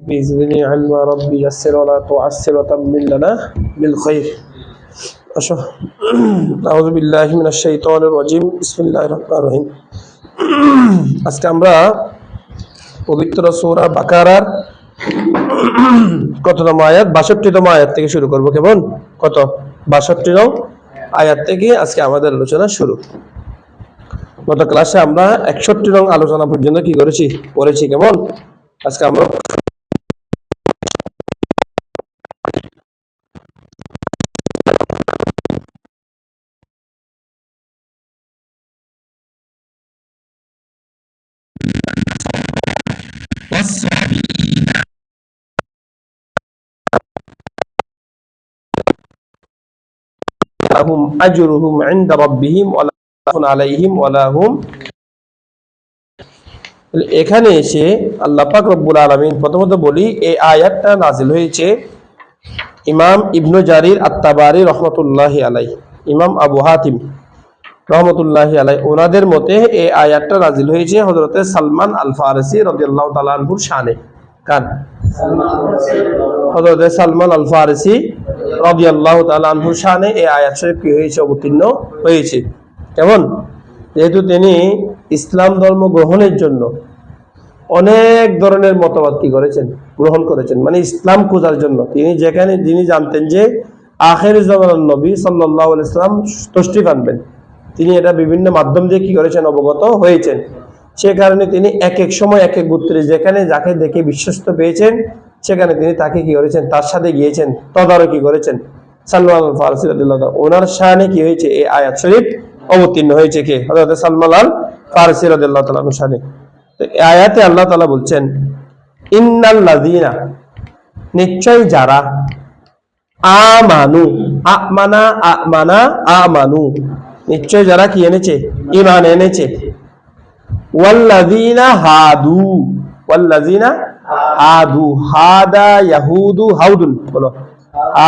بإذنني علم ربي يسر ولا تعسر وتمن لنا بالخير أعوذ بالله من الشيطان الرجيم بسم الله الرحمن الرحيم আজকে আমরা পবিত্র সূরা বাকারার কততম আয়াত 62তম আয়াত থেকে শুরু করব। কেমন কত 62নং আয়াত থেকে আজকে আমাদের আলোচনা শুরু। গত ক্লাসে আমরা 61 নং আলোচনা পর্যন্ত কি করেছি পড়েছি। কেমন আজকে আমরা لهم أجرهم عند ربهم ولا خوف عليهم ولا هم। এখানে এসে আল্লাহ পাক রব্বুল আলামিন প্রথমত বলি এই আয়াতটা নাজিল হয়েছে ইমাম ইবনু জারির আত-তাবারি রহমাতুল্লাহি আলাইহি, ইমাম আবু হাতিম রহমাতুল্লাহি আলাইহি ওনাদের মতে এই আয়াতটা নাজিল হয়েছে হযরতে সালমান আল ফারসি রাদিয়াল্লাহু তাআলা আনহুর শানে। কান হযরতে সালমান আল ফারসি রাদিয়াল্লাহু তাআলা আনহুর শানে এই আয়াত শরীফ কি হয়েছে অবতীর্ণ হয়েছে। কেমন যেহেতু তিনি ইসলাম ধর্ম গ্রহণের জন্য অনেক ধরনের মতবাদ কি করেছেন গ্রহণ করেছেন, মানে ইসলাম খোঁজার জন্য যিনি জানতেন যে আখির জামানার নবী সাল্লাল্লাহু আলাইহি ওয়াসাল্লাম তশরিফ আনবেন, তিনি এটা বিভিন্ন মাধ্যম দিয়ে কি করেছেন অবগত হয়েছেন। সে কারণে তিনি এক এক সময় এক এক গোত্রে যেখানে যাকে দেখে বিশ্বস্ত পেয়েছেন সেখানে তিনি তাকে কি করেছেন তার সাথে গিয়েছেন, তদারকি করেছেন। সালমান আল ফারসি রাদিয়াল্লাহু তাআলা ওনার শানে কি হয়েছে এই আয়াত শরীফ অবতীর্ণ হয়েছে। কে হযরত সালমান আল ফারসি রাদিয়াল্লাহু তাআলা আনহু শানে। তো এই আয়াতে আল্লাহ তাআলা বলছেন ইন্নাল লাযিনা, নিশ্চয় যারা আমানু আমানু নিশ্চয় যারা কি এনেছে ঈমান এনেছে, ওয়াল্লাযিনা হাদু হাদা ইয়াহুদু হাউদুন, বলো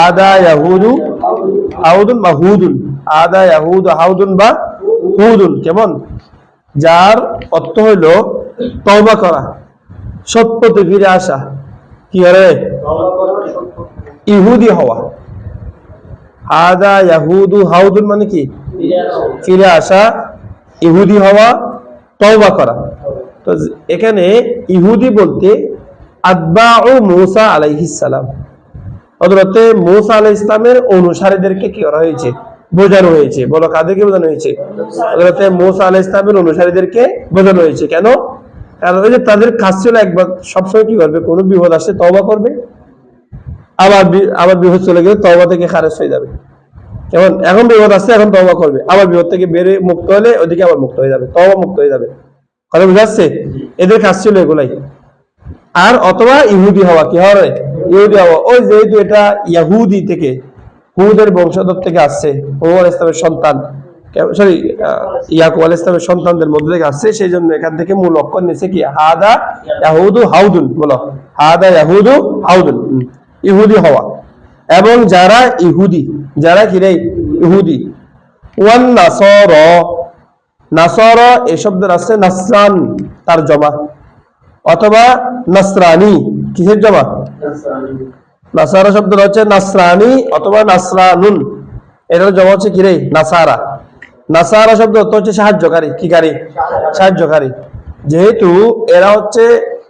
আদা ইয়াহুদু হাউদুন বা হুদুন, আদা ইয়াহুদু হাউদুন বা হুদুন। কেমন যার অর্থ হইল তওবা করা, সত্যতে ফিরে আসা, কি করে ইহুদি হওয়া। আদা ইয়াহুদু হাউদুন মানে কি ফিরে আসা, ইহুদি হওয়া, তওবা করা। তো এখানে ইহুদি বলতে আতবাউ মূসা আলাইহিস সালাম, হযরতে মূসা আলাইহিস সালামের অনুসারীদেরকে কি করা হয়েছে বোঝানো হয়েছে। বলো কাদেরকে বোঝানো হয়েছে? হযরতে মূসা আলাইহিস সালামের অনুসারীদেরকে বোঝানো হয়েছে। কেন? কারণ ওই যে তাদের কাজ ছিল একবার সবসময় কি করবে, কোনো বিপদ আসলে তওবা করবে, আবার বিপদ চলে গেলে তওবা থেকে খারেজ হয়ে যাবে। কেমন এখন বিপদ আসছে এখন তওবা করবে, আবার বিপদ থেকে বের মুক্ত হলে ওদিকে আবার মুক্ত হয়ে যাবে, তওবা মুক্ত হয়ে যাবে। কথা বুঝাচ্ছে? এদের কাজ ছিল এগুলাই। আর অথবা ইহুদি হওয়া, কি হয় ইহুদি হওয়া, ওই যেহেতু এটা ইয়াহুদি থেকে হুদের বংশধর থেকে আসছে, হুদ আলাইহিস সালামের সন্তান, সরি ইয়াকুব আলাইহিস সালামের সন্তানদের মধ্যে থেকে আসছে, সেই জন্য এখান থেকে মূল অক্ষর নিচে কি হাদা ইয়াহুদু হাউদুন, বলো হাদা ইয়াহুদু হাউদুন, ইহুদি হওয়া। এবং যারা ইহুদি, যারা কি রে ইহুদি, ওয়ান নাসারা, নাসারা এই শব্দের আছে নাসরান তার জমা, অথবা নাসরানি কিসের জমা? নাসারা শব্দটা হচ্ছে নাসরানি অথবা নাসরানুন, এটার জমা হচ্ছে কি রে নাসারা। নাসারা শব্দ অর্থ হচ্ছে সাহায্যকারী, কি কারী সাহায্যকারী। যেহেতু এরা হচ্ছে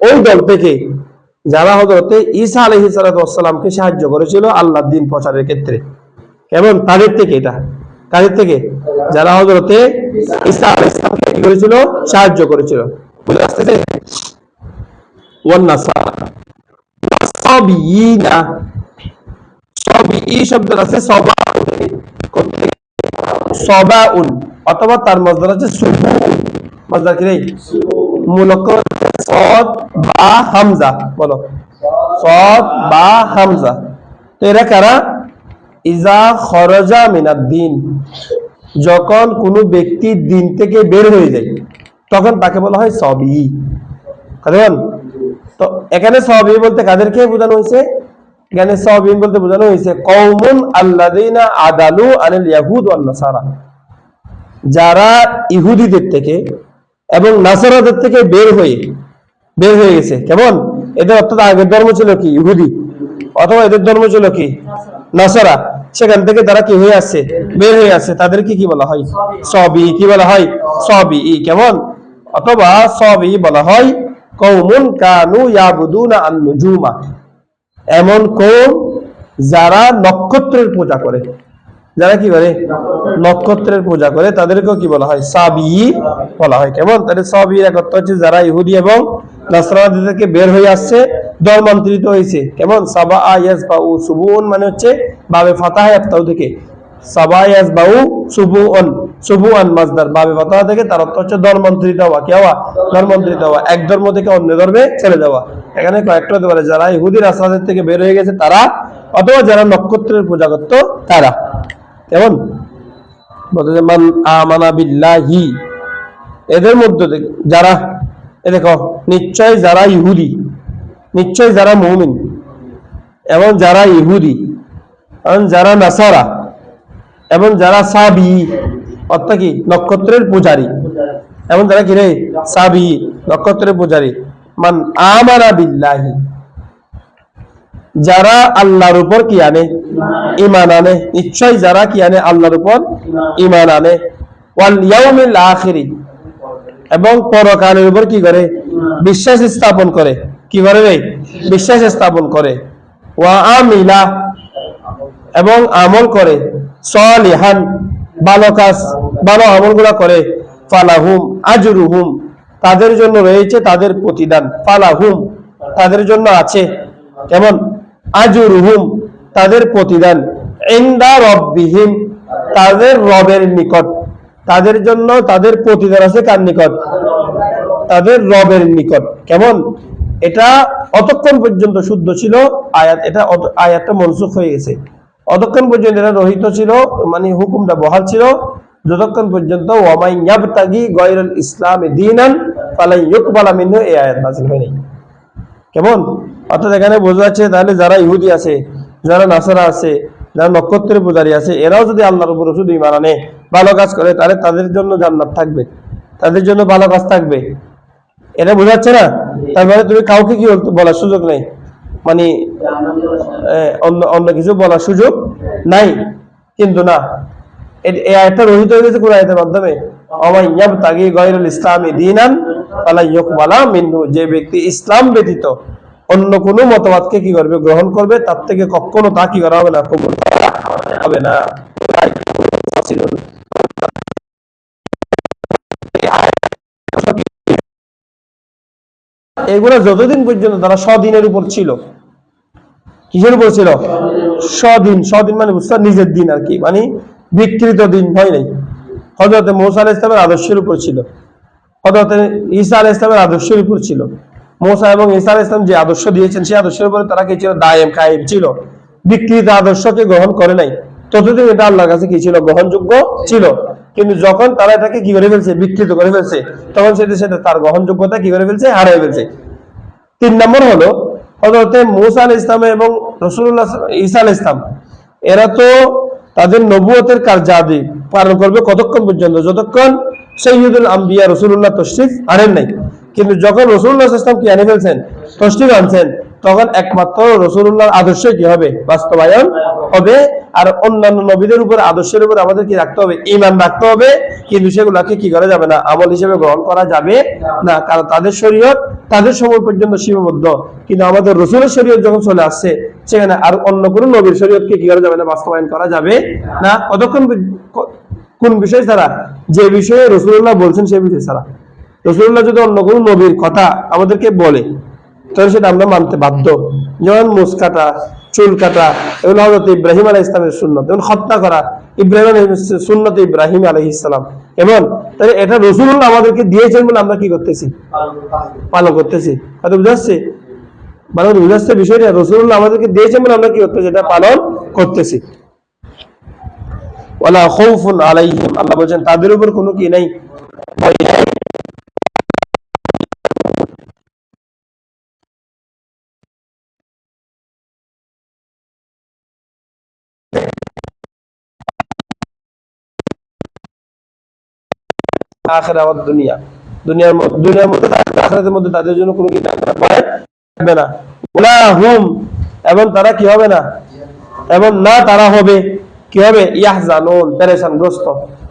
ওই দল থেকে যারা হযরতে ঈসা আলাইহিস সালাতু ওয়াস সালামকে সাহায্য করেছিল আল্লাহর দ্বীন প্রচারের ক্ষেত্রে। কেমন তাদের থেকে, এটা কাদের থেকে? যারা হযরতে ঈসা আলাইহিস সালামকে কি করেছিল সাহায্য করেছিল। বুঝতে আসছে? ওয়ান নাসারা সাবিয়িনা, সাবিয়ি শব্দের আছে সবাউন, অথবা তার মজদার আছে সুবুন, মজদার কি রে মূল অক্ষর সদ বা হামজা, বলো সদ বা হামজা। তো এরা কারা? ইজা খরজা মিনাদ দ্বীন, যখন কোনো ব্যক্তি দিন থেকে বের হয়ে যায় তখন তাকে বলা হয় সাবি। কারণ তো এখানে সাবি বলতে কাদেরকে বোঝানো হয়েছে? এখানে সাবি বলতে বোঝানো হয়েছে কওমুন আল্লাযিনা আদালু আনিল ইয়াহুদ ওয়ান নাসারা, যারা ইহুদিদের থেকে এবং নাসারাদের থেকে বের হয়ে গেছে। কেমন এদের অর্থাৎ আগের ধর্ম ছিল কি ইহুদি, অথবা এদের ধর্ম ছিল কি নাসারা, সেখান থেকে তারা কি হয়ে আসছে, বের হয়ে আসছে, তাদেরকে কি বলা হয়, সবই কি বলা হয়, সবই কেমন, অথবা সবই বলা হয় কওমুন কানু ইয়াবুদুনা আন-নুজুমা, এমন কওম যারা নক্ষত্রের পূজা করে, যারা কি করে নক্ষত্রের পূজা করে, তাদেরকেও কি বলা হয়, সাবি বলা হয়। কেমন, তাদের সবই এক অর্থ হচ্ছে যারা ইহুদি এবং নাসরানি থেকে বের হয়ে আসছে, ধর্মান্তরিত হয়েছে। কেমন, সাবা ইয়াসবাউ সুবুন মানে হচ্ছে বাবে ফাতাহ ইয়াফতাউ থেকে, সাবা ইয়াসবাউ সুবুন, সুবুন মাসদার বাবে ফাতাহ থেকে, তার অর্থ হচ্ছে ধর্মান্তরিত হওয়া, কি হওয়া, ধর্মান্তরিত হওয়া, এক ধর্ম থেকে অন্য ধর্মে চলে যাওয়া। এখানে কয়েকটা হতে পারে, যারা ইহুদি নাসরানি থেকে বের হয়ে গেছে তারা, অথবা যারা নক্ষত্রের পূজা করত তারা। কেমন, বলতে মান আমানা বিল্লাহি, এদের মধ্যে যারা, এ দেখো নিশ্চয় যারা ইহুদি, নিশ্চয় যারা মুমিন, এবং যারা ইহুদি, এবং যারা নাসারা, এবং যারা সাবি অর্থাৎ কি নক্ষত্রের পূজারী, এবং যারা কি রে সাবি নক্ষত্রের পূজারী, মান আমানা বিল্লাহি, যারা আল্লাহর উপর কি আনে, ঈমান আনে, নিশ্চয় যারা কি আনে, আল্লাহর উপর ঈমান আনে, ওয়াল ইয়াউমিল আখিরি, এবং পরকালের উপর কি করে, বিশ্বাস স্থাপন করে, কি করে রে, বিশ্বাস স্থাপন করে, ওয়া আমিলা, এবং আমল করে, সলিহান ভালো কাজ, ভালো আমলগুলো করে, ফালাহুম আজরুহুম, তাদের জন্য রয়েছে তাদের প্রতিদান, ফালাহুম তাদের জন্য আছে, কেমন আজরুহুম তাদের প্রতিদান, ইনদা রব্বিহিম তাদের রবের নিকট, তাদের জন্য তাদের প্রতিদান আছে কার নিকট, তাদের রবের নিকট। কেমন, এটা অতক্ষণ পর্যন্ত শুদ্ধ ছিল আয়াত, এটা আয়াতটা মনসুখ হয়ে গেছে, অতক্ষণ পর্যন্ত এটা রহিত ছিল, মানে হুকুমটা বহাল ছিল যতক্ষণ পর্যন্ত ওয়ামাই ইয়াবতাগি গায়রাল ইসলামি দীনান ফালা ইউকবালা মিনহু, এই আয়াত নাযিল হয়নি। কেমন, অর্থাৎ এখানে বোঝা যাচ্ছে তাহলে যারা ইহুদি আছে, যারা নাসারা আছে, যারা নক্ষত্রের পূজারী আছে, এরাও যদি আল্লাহর উপর শুধু ঈমান আনে, ভালো কাজ করে, তাহলে তাদের জন্য জান্নাত থাকবে, তাদের জন্য ভালো কাজ থাকবে। এটা বোঝাচ্ছে না, তার মানে তুমি কাউকে কি বলার সুযোগ নেই, মানে অন্য অন্য কিছু বলার সুযোগ নাই, কিন্তু না, এই আয়াতটা রহিত হয়ে গেছে কোন আয়াতের মাধ্যমে, ওয়ামাই ইয়াবতাগি গায়রাল ইসলামি দীনান ফালা ইউকবালা মিনহু, যে ব্যক্তি ইসলাম ব্যতীত অন্য কোনো মতবাদকে কি করবে, গ্রহণ করবে, তার থেকে কখনো তা কি করা হবে না, কবুল করা হবে না। এগুলো যতদিন পর্যন্ত তারা স্বদিনের উপর ছিল, কিসের উপর ছিল, স্বদিন, স্বদিন মানে বুঝতে নিজের দিন আর কি, মানে বিকৃত দিন হয় নাই। হযরত মূসা আলাইহিস সালামের আদর্শের উপর ছিল, হযরত ঈসা আলাইহিস সালামের আদর্শের উপর ছিল। মূসা এবং ঈসা আলাইহিস সালাম যে আদর্শ দিয়েছেন, সেই আদর্শের উপরে তারা কি ছিল, দায়েম কায়েম ছিল, বিকৃত আদর্শকে গ্রহণ করে নাই। ততদিন এটা আল্লাহর কাছে কি ছিল, গ্রহণযোগ্য ছিল। কিন্তু যখন তারা এটাকে কি করে ফেলছে, বিকৃত করে ফেলছে, তখন সেটা তার গ্রহণযোগ্যতা কি করে ফেলছে, হারিয়ে ফেলছে। 3 নম্বর হলো হযরত মূসা আলাইহিস সালাম এবং রাসূলুল্লাহ ঈসা আলাইহিস সালাম, এরা তো তাদের নবুয়তের কার্যাদি পালন করবে কতক্ষণ পর্যন্ত, যতক্ষণ সাইয়্যিদুল আম্বিয়া রাসূলুল্লাহ তশরিফ আনেন নাই। কিন্তু যখন রাসূলুল্লাহ সাল্লাল্লাহু আলাইহি ওয়াসাল্লাম কি আনে ফেলছেন, তশরিফ আনছেন, তখন একমাত্র রাসূলুল্লাহর আদর্শ কি হবে, বাস্তবায়ন হবে। আর অন্যান্য নবীদের উপর আদর্শের উপর আমাদের কি রাখতে হবে, ঈমান রাখতে হবে, কিন্তু সেগুলোকে কি করা যাবে না, আমল হিসেবে গ্রহণ করা যাবে না, কারণ তাদের শরীয়ত তাদের সময় পর্যন্ত সীমাবদ্ধ। কিন্তু আমাদের রাসূলের শরীয়ত যখন চলে আসছে, সেখানে আর অন্য কোনো নবীর শরীয়তকে কি করা যাবে না, বাস্তবায়ন করা যাবে না। কতক্ষণ, কোন বিষয় ছাড়া, যে বিষয়ে রাসূলুল্লাহ বলছেন সেই বিষয় ছাড়া। রাসূলুল্লাহ যদি অন্য কোনো নবীর কথা আমাদেরকে বলে, তাহলে সেটা আমরা মানতে বাধ্য। যেমন মুছ কাটা, চুল কাটা, এগুলো হযরত ইব্রাহিম আলাইহিস সালামের সুন্নাত। যেমন হত্যা করা, ইব্রাহিম আলাইহিস সুন্নাত ইব্রাহিম আলাইহিস সালাম। এবং তাহলে এটা রাসূলুল্লাহ আমাদেরকে দিয়েছেন বলে আমরা কি করতেছি, পালন করতেছি। কথা বুঝা যাচ্ছে, মানে বুঝা যাচ্ছে বিষয়টা, রাসূলুল্লাহ আমাদেরকে দিয়েছেন বলে আমরা কি করতেছি, এটা পালন করতেছি। ওয়ালা খাউফুন আলাইহিম, আল্লাহ বলেন তাদের উপর কোনো কি নাই, ভয় নাই। আখিরা ওয়াদ দুনিয়া, দুনিয়ার মধ্যে আখিরাতের মধ্যে তাদের জন্য কোনো কি ভয় থাকবে না, ওলা হুম, এবং তারা কি হবে না, এবং না তারা হবে কি হবে, ইয়াহজানুন, পেরেশানগ্রস্ত,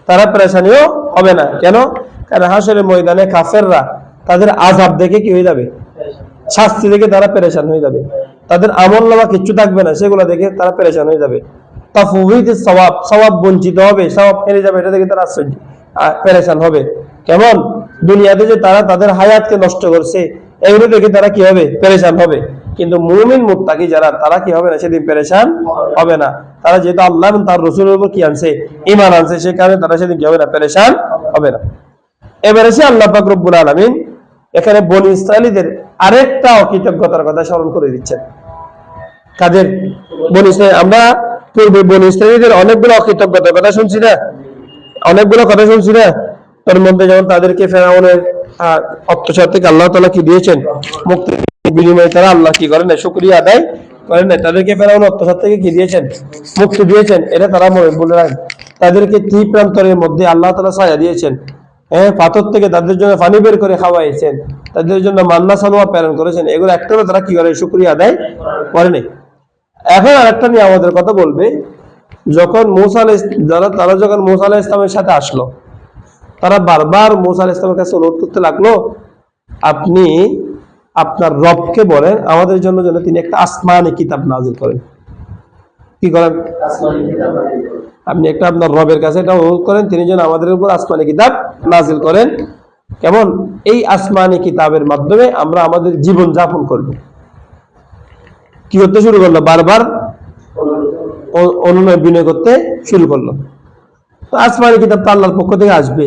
তারা পেরেশানিও হবে না। কেন? কারণ হাসরের ময়দানে কাফেররা তাদের আযাব দেখে কি হয়ে যাবে, শাস্তি দেখে তারা পেরেশান হয়ে যাবে, তাদের আমলনামা কিচ্ছু থাকবে না, সেগুলো দেখে তারা পেরেশান হয়ে যাবে। তাফউযিদুস সওয়াব, সওয়াব বঞ্চিত হবে, সওয়াব হেরে যাবে, এটা দেখে তারা পেরেশান হবে। কেমন? দুনিয়াতে যে তারা তাদের হায়াতকে নষ্ট করছে, এগুলো দেখে তারা কি হবে, পেরেশান হবে। কিন্তু মুমিন মুত্তাকি যারা, তারা কি হবে না, সেদিন পেরেশান হবে না। তারা যেহেতু আল্লাহ এবং তার রাসূলের উপর কি আনছে, ঈমান আনছে, সে কারণে তারা সেদিন কি হবে না, পেরেশান হবে না। এবারে সে আল্লাহ পাক রব্বুল আলামিন এখানে বনী ইসরাঈলীদের আরেকটা অকৃতজ্ঞতার কথা স্মরণ করে দিচ্ছেন। কাদের? বনী ইসরাঈল। আমরা পূর্বে বনী ইসরাঈলীদের অনেকগুলো অকৃতজ্ঞতার কথা শুনছি না, অনেকগুলো কথা শুনছি না। তার মধ্যে যেমন তাদেরকে ফেরাউনের অত্যাচার থেকে আল্লাহ তাআলা কি দিয়েছেন, মুক্তির বিনিময়ে তারা আল্লাহ কি করেন না, শুকরিয়া আদায় করেন না। তাদেরকে ফেরাউনের অত্যাচার থেকে কি দিয়েছেন, মুক্তি দিয়েছেন, এটা তারা বলে রাখেন। তাদেরকে তীর প্রান্তরের মধ্যে আল্লাহ তাআলা ছায়া দিয়েছেন, পাথর থেকে তাদের জন্য পানি বের করে খাওয়াইছেন, তাদের জন্য মান্না সালোয়া প্রেরণ করেছেন। এগুলো একটাও তারা কি করে, শুকরিয়া আদায় করেনি। এখন আরেকটা নিয়ে আমাদের কথা বলবে, যখন মুসা আলাইহিস তারা যখন মুসা আলাইহিস ইসলামের সাথে আসলো, তারা বারবার মুসা আলাইহিস ইসলামের কাছে অনুরোধ করতে লাগলো, আপনি আপনার রবকে বলেন আমাদের জন্য যেন তিনি একটা আসমানি কিতাব নাযিল করেন। কি করেন? আপনি একটা আপনার রবের কাছে এটা অনুরোধ করেন, তিনি যেন আমাদের উপর আসমানি কিতাব নাযিল করেন। কেমন? এই আসমানি কিতাবের মাধ্যমে আমরা আমাদের জীবন যাপন করব। কি করতে শুরু করলো? বারবার অনুনয় বিনয় করতে শুরু করলো। তো আসমানি কিতাব তো আল্লাহর পক্ষ থেকে আসবে।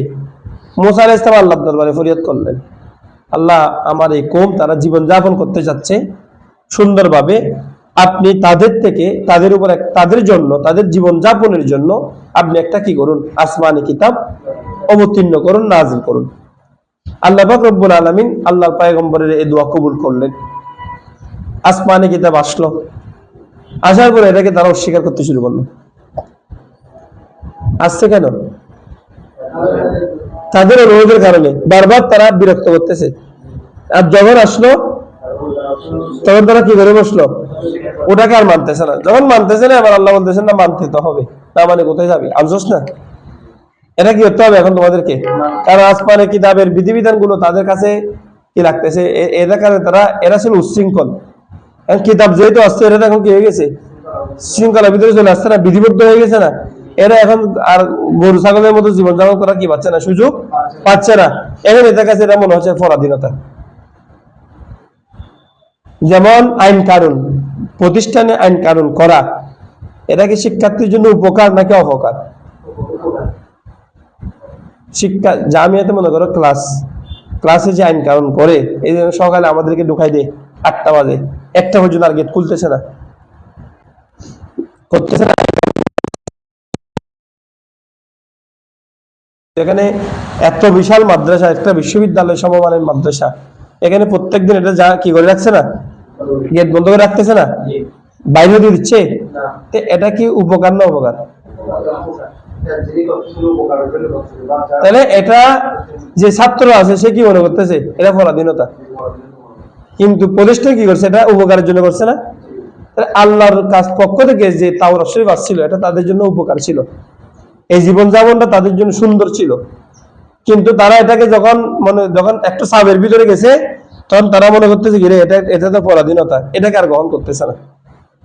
মুসা আলাইহিস সালাম আল্লাহর দরবারে ফরিয়াদ করলেন, আল্লাহ, আমার এই কওম তারা জীবন যাপন করতে যাচ্ছে সুন্দরভাবে, আপনি তাদের থেকে তাদের উপর তাদের জন্য, তাদের জীবন যাপনের জন্য আপনি একটা কি করুন, আসমানি কিতাব অবতীর্ণ করুন, নাযিল করুন। আল্লাহ পাক রব্বুল আলামিন আল্লাহর পয়গম্বরের এই দোয়া কবুল করলেন। আসমানি কিতাব আসলো, আসার পরে এটাকে তারা অস্বীকার করতে শুরু করলো। আসছে কেন? তাদের অনুরোধের কারণে বারবার তারা বিরক্ত করতেছে। আর যখন আসলো তখন তারা কি করে বসলো, ওটাকে আর মানতেছে না। যখন মানতেছে না, এবার আল্লাহ বলতেছেন না, মানতে তো হবে, না মানে কোথায় যাবে, আনছোস না, এটা কি করতে হবে এখন তোমাদেরকে। কারণ আসমানে কিতাবের বিধিবিধান গুলো তাদের কাছে কি লাগতেছে, এদের কারণে এরা ছিল উচ্ছৃঙ্খল। কিতাব যেহেতু আসছে, এরা এখন কি হয়ে গেছে, শৃঙ্খলার ভিতরে চলে আসছে না, বিধিবদ্ধ হয়ে গেছে না। এরা এখন আর গরু ছাগলের মতো জীবনযাপন করা কি পাচ্ছে না, সুযোগ পাচ্ছে না। এখন এদের কাছে এটা মনে হচ্ছে পরাধীনতা। যেমন আইন কানুন, প্রতিষ্ঠানে আইন কানুন করা, এটা কি শিক্ষার্থীর জন্য উপকার নাকি অপকার? শিক্ষা জামিয়াতে মনে করো ক্লাসে যে আইন কানুন করে, এই জন্য সকালে আমাদেরকে ঢুকাই দেয় 8টা বাজে, 1টা পর্যন্ত আর গেট খুলতেছে না, করতেছে না। এখানে এত বিশাল মাদ্রাসা, একটা বিশ্ববিদ্যালয় সমমানের মাদ্রাসা, এখানে প্রত্যেকদিন এটা যা কি করে রাখছে না, গেট বন্ধ করে রাখতেছে না, বাইরে দিয়ে দিচ্ছে। এটা কি উপকার না অপকার? তাহলে এটা যে ছাত্র আছে সে কি মনে করতেছে, এটা পরাধীনতা। কিন্তু প্রতিষ্ঠান কি করছে, এটা উপকারের জন্য করছে না। আল্লাহর কাছ পক্ষ থেকে যে তাওরাত শরীফ আসছিল, এটা তাদের জন্য উপকার ছিল, এই জীবন যাপনটা তাদের জন্য সুন্দর ছিল। কিন্তু তারা এটাকে যখন একটা সাবের ভিতরে গেছে, তখন তারা মনে করতেছে কি রে, এটা তো পরাধীনতা, এটাকে আর গ্রহণ করতেছে না।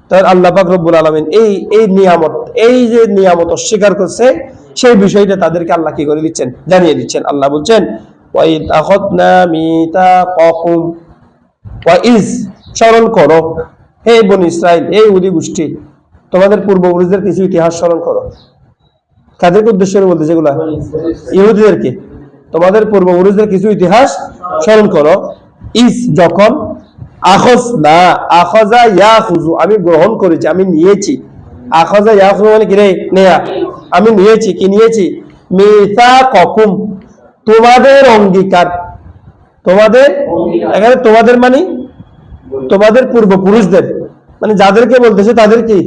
তাই আল্লাহ পাক রব্বুল আলামিন এই নিয়ামত, এই যে নিয়ামত অস্বীকার করছে, সেই বিষয়টা তাদেরকে আল্লাহ কি করে দিচ্ছেন, জানিয়ে দিচ্ছেন। আল্লাহ বলছেন, ওয়াইদ আখাযনা মিতাকাকুম, ওয়াইজ, স্মরণ করো হে বনী ইসরাইল, এই ইহুদি গোষ্ঠী, তোমাদের পূর্বপুরুষদের কিছু ইতিহাস স্মরণ করো। কাদেরকে উদ্দেশ্য করে বলতে, যেগুলা ইহুদিদেরকে, তোমাদের পূর্বপুরুষদের কিছু ইতিহাস স্মরণ করো। ইস, যখন, আখাযনা, আখাযা ইয়াখুযু, আমি গ্রহণ করেছি, আমি নিয়েছি। আখাযা ইয়াখুযু মানে কি রে, নেয়া। আমি নিয়েছি, কি নিয়েছি, মিতাকাকুম, তোমাদের অঙ্গীকার। তোমাদের, এখানে তোমাদের মানে তোমাদের পূর্বপুরুষদের, মানে যাদেরকে বলতেছে তাদের কি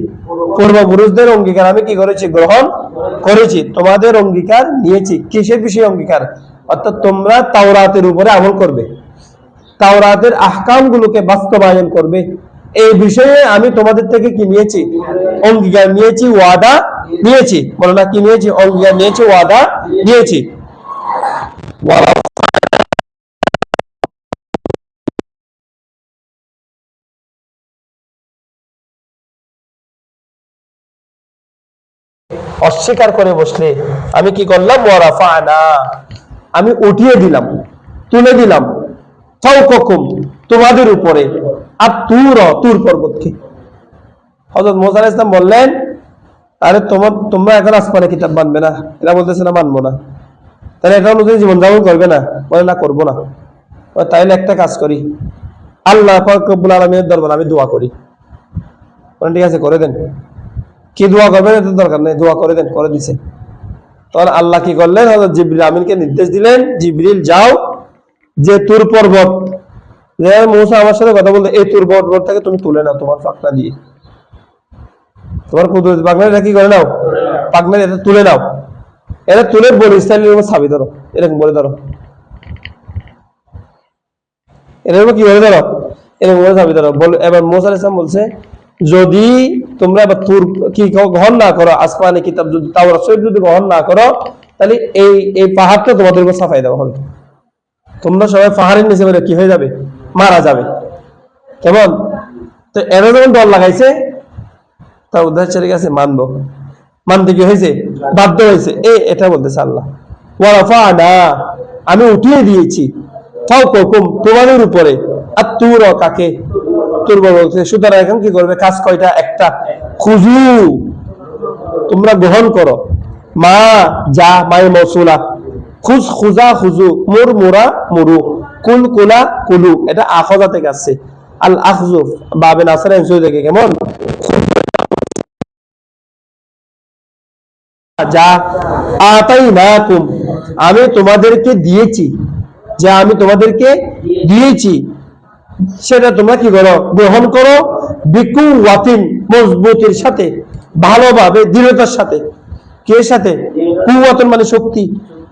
পূর্বপুরুষদের অঙ্গীকার আমি কি করেছি, গ্রহণ করেছি। তোমাদের অঙ্গীকার নিয়েছি, কিসের বিষয়ে অঙ্গীকার? অর্থাৎ তোমরা তাওরাতের উপরে আমল করবে। তাওরাতের আহকামগুলোকে বাস্তবায়ন করবে। এই বিষয়ে আমি তোমাদের থেকে কি নিয়েছি? অঙ্গীকার নিয়েছি, ওয়াদা নিয়েছি। বলো না, কি নিয়েছি? অঙ্গীকার নিয়েছি, ওয়াদা নিয়েছি। অস্বীকার করে বসলে আমি কি করলাম? ওয়ারাফানা, আমি উঠিয়ে দিলাম, তুলে দিলাম, ফাওকাকুম, তোমাদের উপরে, আর তুর পর্বতকে। হযরত মুসা আলাইহিস সালাম বললেন, আরে তোমরা এখন আসমানে কিতাব মানবে না? এরা বলতেছে না মানবো না, তাহলে এটা অনুযায়ী জীবন যাপন করবে না? বলে না, করবো না। তাইলে একটা কাজ করি, আল্লাহ পাক রব্বুল আলামিনের দরবারে আমি দোয়া করি। ঠিক আছে, করে দেন। কি দোয়া করবেন এটা দরকার নেই, দোয়া করে দেন। করে দিছে। তখন আল্লাহ কি করলেন? হযরত জিবরিল আমিনকে নির্দেশ দিলেন, জিবরিল যাও, যে তুর পর্বত, যে মুসা আমার সাথে কথা বলতে, এই তুর পর্বতটাকে তুমি তুলে নাও তোমার পাখনা দিয়ে, তোমার কুদরত পাখনা, এটা কি করে নাও, পাখনা এটা তুলে নাও। এটা তুলে বলে ইসরাইলের উপর ছাবি ধরো, এরকম বলে ধরো, এরকম কি বলে ধরো, এরকম বলে ছাবি ধরো। এবার মুসা আলাইহিস সালাম বলছে, যদি তোমরা এবার তুর কি গ্রহণ না করো, আসমানি কিতাব যদি তাওরাত শরীফ যদি গ্রহণ না করো, তাহলে এই পাহাড়টা তোমাদের উপর ছাপাই দেওয়া হবে। তোমরা সবাই পাহাড়ের নিচে কি হয়ে যাবে? মারা যাবে। কেমন? তো এরা যখন ডর লাগাইছে, তা উদ্ধার ছেড়ে গেছে, মানবো। মানতে কি হয়েছে? বাধ্য হয়েছে। এটা বলতেছে আল্লাহ, ওয়ারাফানা, আমি উঠিয়ে দিয়েছি, ফাওকাকুম, তোমাদের উপরে, আর তুর, কাকে? তুর বলছে। সুতরাং এখন কি করবে? কাজ কয়টা? একটা, খুজু, তোমরা গ্রহণ করো, মা যা, মায়ে মৌসুলা, খুজ খুজা খুজু, মুর মুরা মুরু, কুল কুলা কুলু, এটা আখজা থেকে আসছে। আল আখজু বাবে নাসরা এনসু থেকে, কেমন? যা আতাইনাকুম, আমি তোমাদেরকে দিয়েছি, যা আমি তোমাদেরকে দিয়েছি সেটা তোমরা কি করো? গ্রহণ করো। বিকুওয়াতিন, মজবুতির সাথে, ভালোভাবে, দৃঢ়তার সাথে। কে সাথে? কুওয়াতুন মানে শক্তি,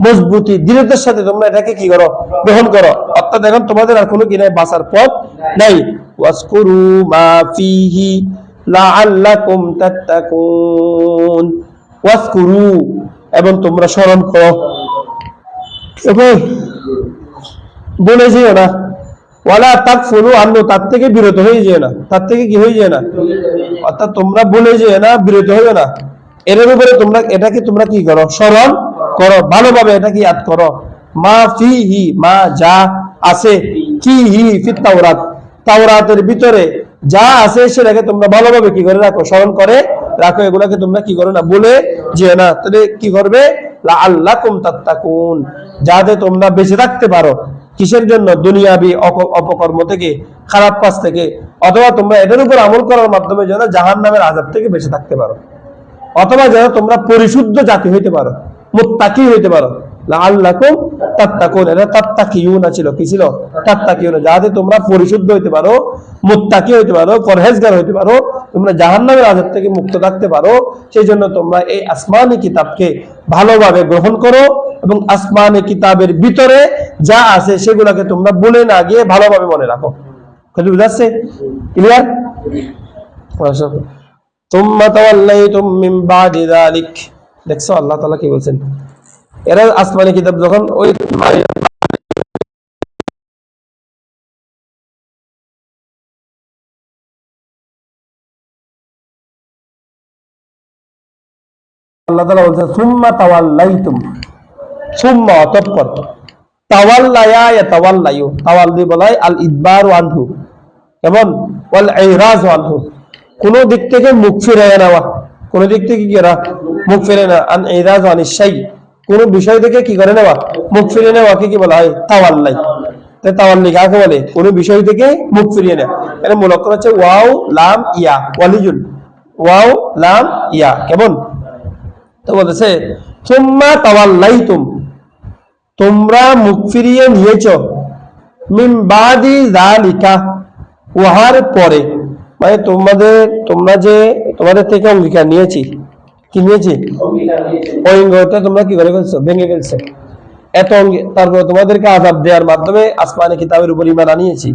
মজবুতি, দৃঢ়তার সাথে তোমরা এটাকে কি করো? গ্রহণ করো। অর্থাৎ এখন তোমাদের আর কোনো কি নাই, বাঁচার পথ নাই। ওয়াসকুরু মা ফিহি লাআল্লাকুম তাত্তাকুন, ওয়াসকুরু, এবং তোমরা স্মরণ করো, এবং বলে যেও না, ওয়ালা তাকফুরু আনহু, তার থেকে বিরত হয়ে যেও না, তার থেকে কি হয়ে যেও না, অর্থাৎ তোমরা বলে যেও না, বিরত হইও না। এর উপরে তোমরা এটাকে তোমরা কি করো? স্মরণ করো, ভালোভাবে এটাকে ইয়াদ করো। মা ফিহি, মা যা আছে, ফিহি ফিত তাওরাত, তাওরাতের ভিতরে যা আছে সেটাকে তোমরা ভালোভাবে কি করে রাখো? স্মরণ করে রাখো। এগুলাকে তোমরা কি করো না, বলে যেও না। তাহলে কি করবে? লাআল্লাকুম তাত্তাকুন, যাতে তোমরা বেঁচে থাকতে পারো। কিসের জন্য? দুনিয়াবি অপকর্ম থেকে, খারাপ কাজ থেকে, অথবা তোমরা এটার উপর আমল করার মাধ্যমে যেন জাহান্নামের আযাব থেকে বেঁচে থাকতে পারো, অথবা যেন তোমরা পরিশুদ্ধ জাতি হইতে পারো, মুত্তাকি হইতে পারো। লাআল্লাকুম তাত্তাকুন, এটা তাত্তাকিউনা ছিল। কি ছিল? তাত্তাকিউনা, যাতে তোমরা পরিশুদ্ধ হইতে পারো, মুত্তাকি হইতে পারো, পরহেজগার হইতে পারো, তোমরা জাহান্নামের আযাব থেকে মুক্ত থাকতে পারো। সেই জন্য তোমরা এই আসমানি কিতাবকে ভালোভাবে গ্রহণ করো, এবং আসমানি কিতাবের ভিতরে যা আছে সেগুলোকে তোমরা বলে না গিয়ে ভালোভাবে মনে রাখো। কথা বুঝাচ্ছে? ক্লিয়ার? তুম্মা তাওয়াল্লাইতুম মিন বাদি যালিক, দেখছো আল্লাহ তাআলা কি বলছেন? এরা আসমানি কিতাব যখন ওই আল্লাহ তাআলা বলছেন, সুম্মা তাওয়াল্লাইতুম, সুম্মা, অতঃপর, তাওয়াল্লায়া ইয়াতাওয়াল্লায়ু, তাওয়াল্লি বলাই আল ইদবারু আনহু, এবং ওয়াল ইরাজু আনহু, কোন দিক থেকে মুখ ফিরিয়ে নেওয়া, কোন দিক থেকে কি করা? মুখ ফিরিয়ে নেওয়া। আন ইরাজু আনিশ শাই, কোন বিষয় থেকে কি করে নেওয়া? মুখ ফিরিয়ে নেওয়া কি বলা হয়? তাওয়াল্লাই। তাই তাওয়াল্লি কাকে বলে? কোন বিষয় থেকে মুখ ফিরিয়ে নেওয়া। এর মূল অক্ষর হচ্ছে ওয়াও লাম ইয়া, ওয়ালিজুন, ওয়াও লাম ইয়া, কেমন? তো বলতেছে সুম্মা তাওয়াল্লাইতুম, তোমরা মুখ ফিরিয়ে নিয়েছো, মিন বাদি যালিকা, উহার পরে, মানে তোমরা যে তোমাদের থেকে অঙ্গীকার নিয়েছি, কি নিয়েছি? ওই অঙ্গীকারটা তোমরা কি করে ফেলছো? ভেঙে ফেলছো। তারপরে তোমাদেরকে আযাব দেওয়ার মাধ্যমে আসমানি কিতাবের উপর ঈমান আনিয়েছি,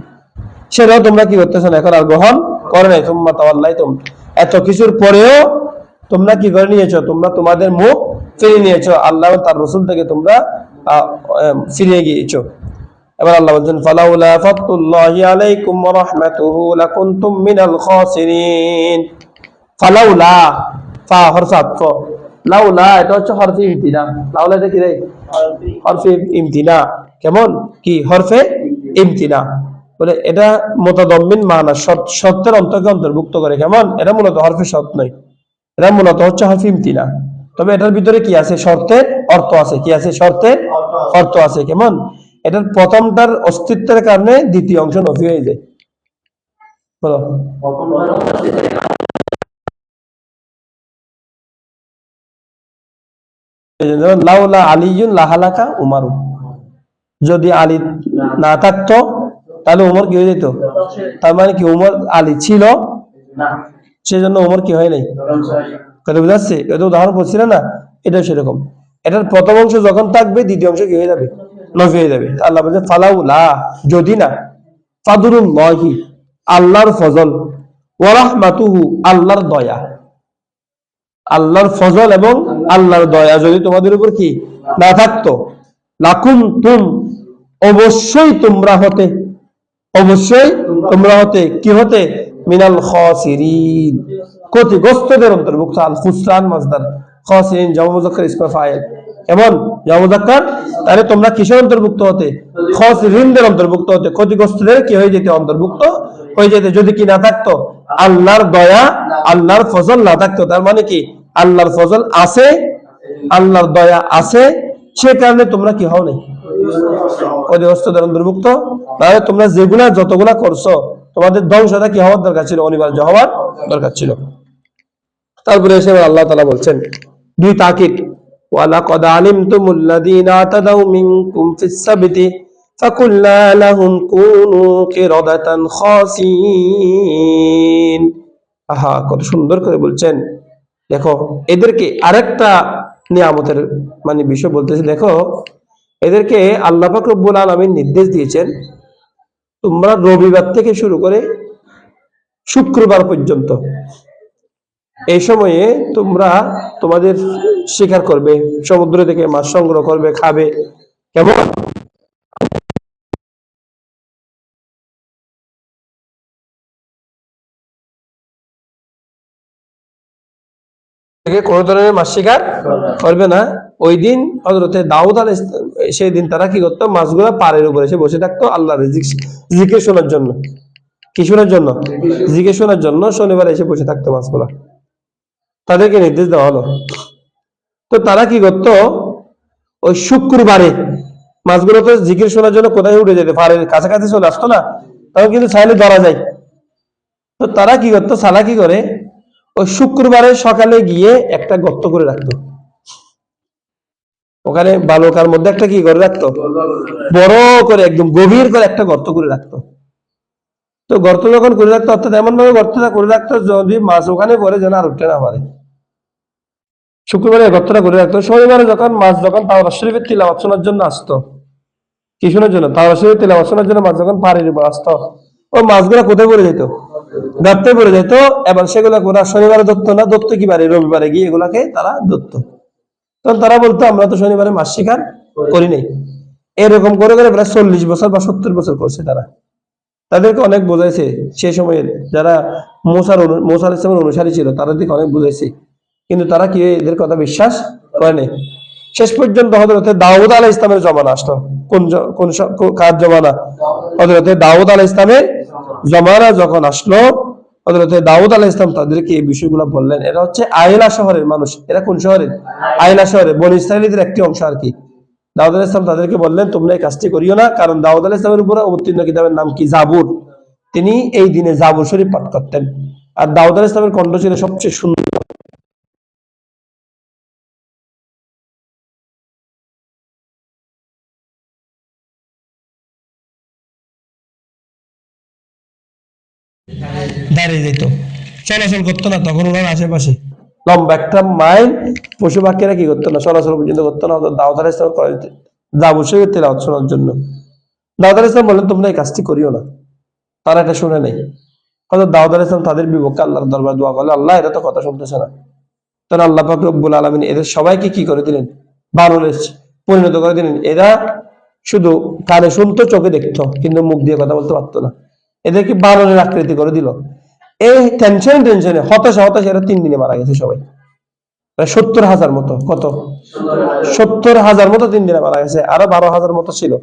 সেটাও তোমরা কি করতেছো না, এখন আর গ্রহণ করে নাই। সুম্মা তাওয়াল্লাইতুম, এত কিছুর পরেও তোমরা কি করে নিয়েছো, তোমরা তোমাদের মুখ ফিরিয়ে নিয়েছো, আল্লাহ তার রাসূল থেকে তোমরা ফিরিয়ে গিয়েছো। এবার আল্লাহ বলছেন ফালাউলা ফাতুল্লাহি আলাইকুম ওয়া রাহমাতুহু লাকুনতুম মিনাল খাসিরিন। ফালাউলা, ফা হরফ আতফ, লাউলা এটা হচ্ছে হরফে ইমতিনা। লাউলা এটা কি রে? হরফে ইমতিনা। কেমন কি হরফে ইমতিনা বলে, এটা মুতাদাম্মিন মানা, শর্তের অন্তর্ভুক্ত করে। কেমন? এটা মূলত হরফে শর্ত নয়, এটা মূলত হচ্ছে হরফে ইমতিনা। তবে এটার ভিতরে কি আছে? শর্তের অর্থ আছে। কি আছে? শর্তের অর্থ আছে। কেমন? এটার প্রথমটার অস্তিত্বের কারণে দ্বিতীয় অংশ নফি হয়ে যায়। বলো লাউলা আলিয়ুন লাহালাকা উমারু, যদি আলী না থাকতো তাহলে উমর কি হয়ে যেত? তার মানে কি উমর, আলী ছিল সেজন্য উমর কি হয় নাই। কথা বুঝা যাচ্ছে? এটা উদাহরণ করছিল না, এটা সেরকম। এটার প্রথম অংশ যখন থাকবে দ্বিতীয় অংশ কি হয়ে যাবে? নফি হয়ে যাবে। আল্লাহ বলছে ফালাউলা, যদি না, ফাদলুল্লাহি, আল্লাহর ফজল, ওয়া রাহমাতুহু, আল্লাহর দয়া, আল্লাহর ফজল এবং আল্লাহর দয়া যদি তোমাদের উপর কি না থাকতো, লাকুনতুম, অবশ্যই তোমরা হতে, অবশ্যই তোমরা হতে, কি হতে? মিনাল খাসিরিন, ক্ষতিগ্রস্তদের অন্তর্ভুক্ত। আল খুসরান মাসদার, খাসিরিন জামা মুযাক্কার ইসমে ফাইল। এমন জামা মুযাক্কার, তাহলে তোমরা কিসের অন্তর্ভুক্ত হতে? খাসিরিনদের অন্তর্ভুক্ত হতে, ক্ষতিগ্রস্তদের কি হয়ে যেতে? অন্তর্ভুক্ত হয়ে যেতে। যদি কি না থাকতো, আল্লাহর দয়া, আল্লাহর ফজল না থাকতো। তার মানে কি আল্লাহর ফজল আছে, আল্লাহর দয়া আছে, সে কারণে তোমরা কি হও নাই? ক্ষতিগ্রস্তদের অন্তর্ভুক্ত। তাহলে তোমরা যেগুলা যতগুলা করছো, তোমাদের ধ্বংসটা কি হওয়ার দরকার ছিল? অনিবার্য হওয়ার দরকার ছিল। তারপরে এসে আল্লাহ তাআলা বলছেন দুই তাকিদ, ওয়ালাকাদ আলিমতুমুল্লাযীনা আতাদাউ মিনকুম ফিস সাবতি ফাকুল্না লাহুম কুনু কিরাদাতান খাসিন। আহা, কত সুন্দর করে বলছেন। দেখো এদেরকে আরেকটা নিয়ামতের মানে বিষয় বলতেছি। দেখো এদেরকে আল্লাহ পাক রব্বুল আলামিন নির্দেশ দিয়েছেন, তোমরা রবিবার থেকে শুরু করে শুক্রবার পর্যন্ত এই সময়ে তোমরা তোমাদের শিকার করবে, সমুদ্র থেকে মাছ সংগ্রহ করবে, খাবে। কেমন? কোন ধরনের মাছ শিকার করবে না। ওই দিন হযরতে দাউদ আলাইহিস সালাম, সেই দিন তারা কি করতো? মাছগুলা পাড়ের উপরে এসে বসে থাকতো আল্লাহর জিকির শোনার জন্য। কি শোনার জন্য? জিকির শোনার জন্য শনিবার এসে বসে থাকতো মাছগুলা। তাদেরকে নির্দেশ দেওয়া হলো। তো তারা কি করতো? ওই শুক্রবারে মাছগুলো তো জিকির শোনার জন্য কোথায় উঠে যেত? পাড়ের কাছাকাছি চলে আসতো না, তখন কিন্তু চাইলে ধরা যায়। তো তারা কি করতো? চালাকি করে ওই শুক্রবারে সকালে গিয়ে একটা গর্ত করে রাখতো। ওখানে বালুকার মধ্যে একটা কি করে রাখতো? বড় করে, একদম গভীর করে একটা গর্ত করে রাখতো। তো গর্ত যখন করে রাখতো, অর্থাৎ এমন ভাবে গর্তটা করে রাখতো যদি মাছ ওখানে পড়ে যেন আর উঠতে না পারে। শুক্রবারে গর্তটা করে রাখতো। শনিবারে যখন মাছ যখন তাওরাত শরীফের তিলাওয়াত শোনার জন্য আসতো, কি শোনার জন্য? তাওরাত শরীফের তিলাওয়াত শোনার জন্য মাছ যখন পাড়ের উপর আসতো, ও মাছগুলা কোথায় পড়ে যেত? গর্তে পড়ে যেত। এবার সেগুলা ওরা শনিবারে ধরতো না, ধরতো কি বারে? রবিবারে গিয়ে এগুলাকে তারা ধরতো। তখন তারা বলতো আমরা তো শনিবারে মাছ শিকার করি নাই। এরকম করে করে প্রায় 40 বছর বা 70 বছর করছে তারা। তাদেরকে অনেক বোঝাইছে সে সময়ের যারা মুসা আলাইহিস সালামের অনুসারী ছিল, তাদেরকে অনেক বুঝাইছে, কিন্তু তারা কি এদের কথা বিশ্বাস করে নাই। শেষ পর্যন্ত হযরতে দাউদ আলাইহিস সালামের জমানা আসলো। কোন কার জমানা? হযরতে দাউদ আলাইহিস সালামের জমানা যখন আসলো, হযরতে দাউদ আলাইহিস সালাম তাদেরকে এই বিষয়গুলো বললেন। এরা হচ্ছে আইলা শহরের মানুষ। এরা কোন শহরের? আইলা শহরের, বনী ইসরাঈলীদের একটি অংশ আর কি। দাউদ আলাইহিস সালাম তাদেরকে বললেন তোমরা এই কাজটি করিও না, কারণ দাউদ আলাইহিস সালামের উপরে অবতীর্ণ কিতাবের নাম কি? জাবুর। তিনি এই দিনে জাবুর শরীফ পাঠ করতেন। আর দাউদ আলাইহিস সালামের কণ্ঠ ছিল সবচেয়ে সুন্দর। দাঁড়িয়ে যেত, চলাচল করতো না তখন ওনার আশেপাশে। লম্বা একটা মাইল পশু পাখিরা কি করতো না, চলাচল পর্যন্ত করতো না। দাউদ আলাইহিস সালাম জাবুর শরীফের তেলাওয়াত শোনার জন্য। দাউদ আলাইহিস সালাম বললেন তোমরা এই কাজটি করিও না। তারা এটা শুনে নেই। হযরত দাউদ আলাইহিস সালাম তাদের বিপক্ষে আল্লাহর দরবারে দোয়া করলেন, আল্লাহ এরা তো কথা শুনতেছে না। তখন আল্লাহ পাক রব্বুল আলামিন এদের সবাইকে কি করে দিলেন? বানরে পরিণত করে দিলেন। এরা শুধু কানে শুনতো, চোখে দেখতো, কিন্তু মুখ দিয়ে কথা বলতে পারতো না। এদেরকে বানরের আকৃতি করে দিল। এই টেনশনে হতাশা এরা 3 দিনে মারা গেছে সবাই। 70,000 মতো, কত 70,000 মতো 3 দিনে মারা গেছে। আরো 12,000 মতো ছিল।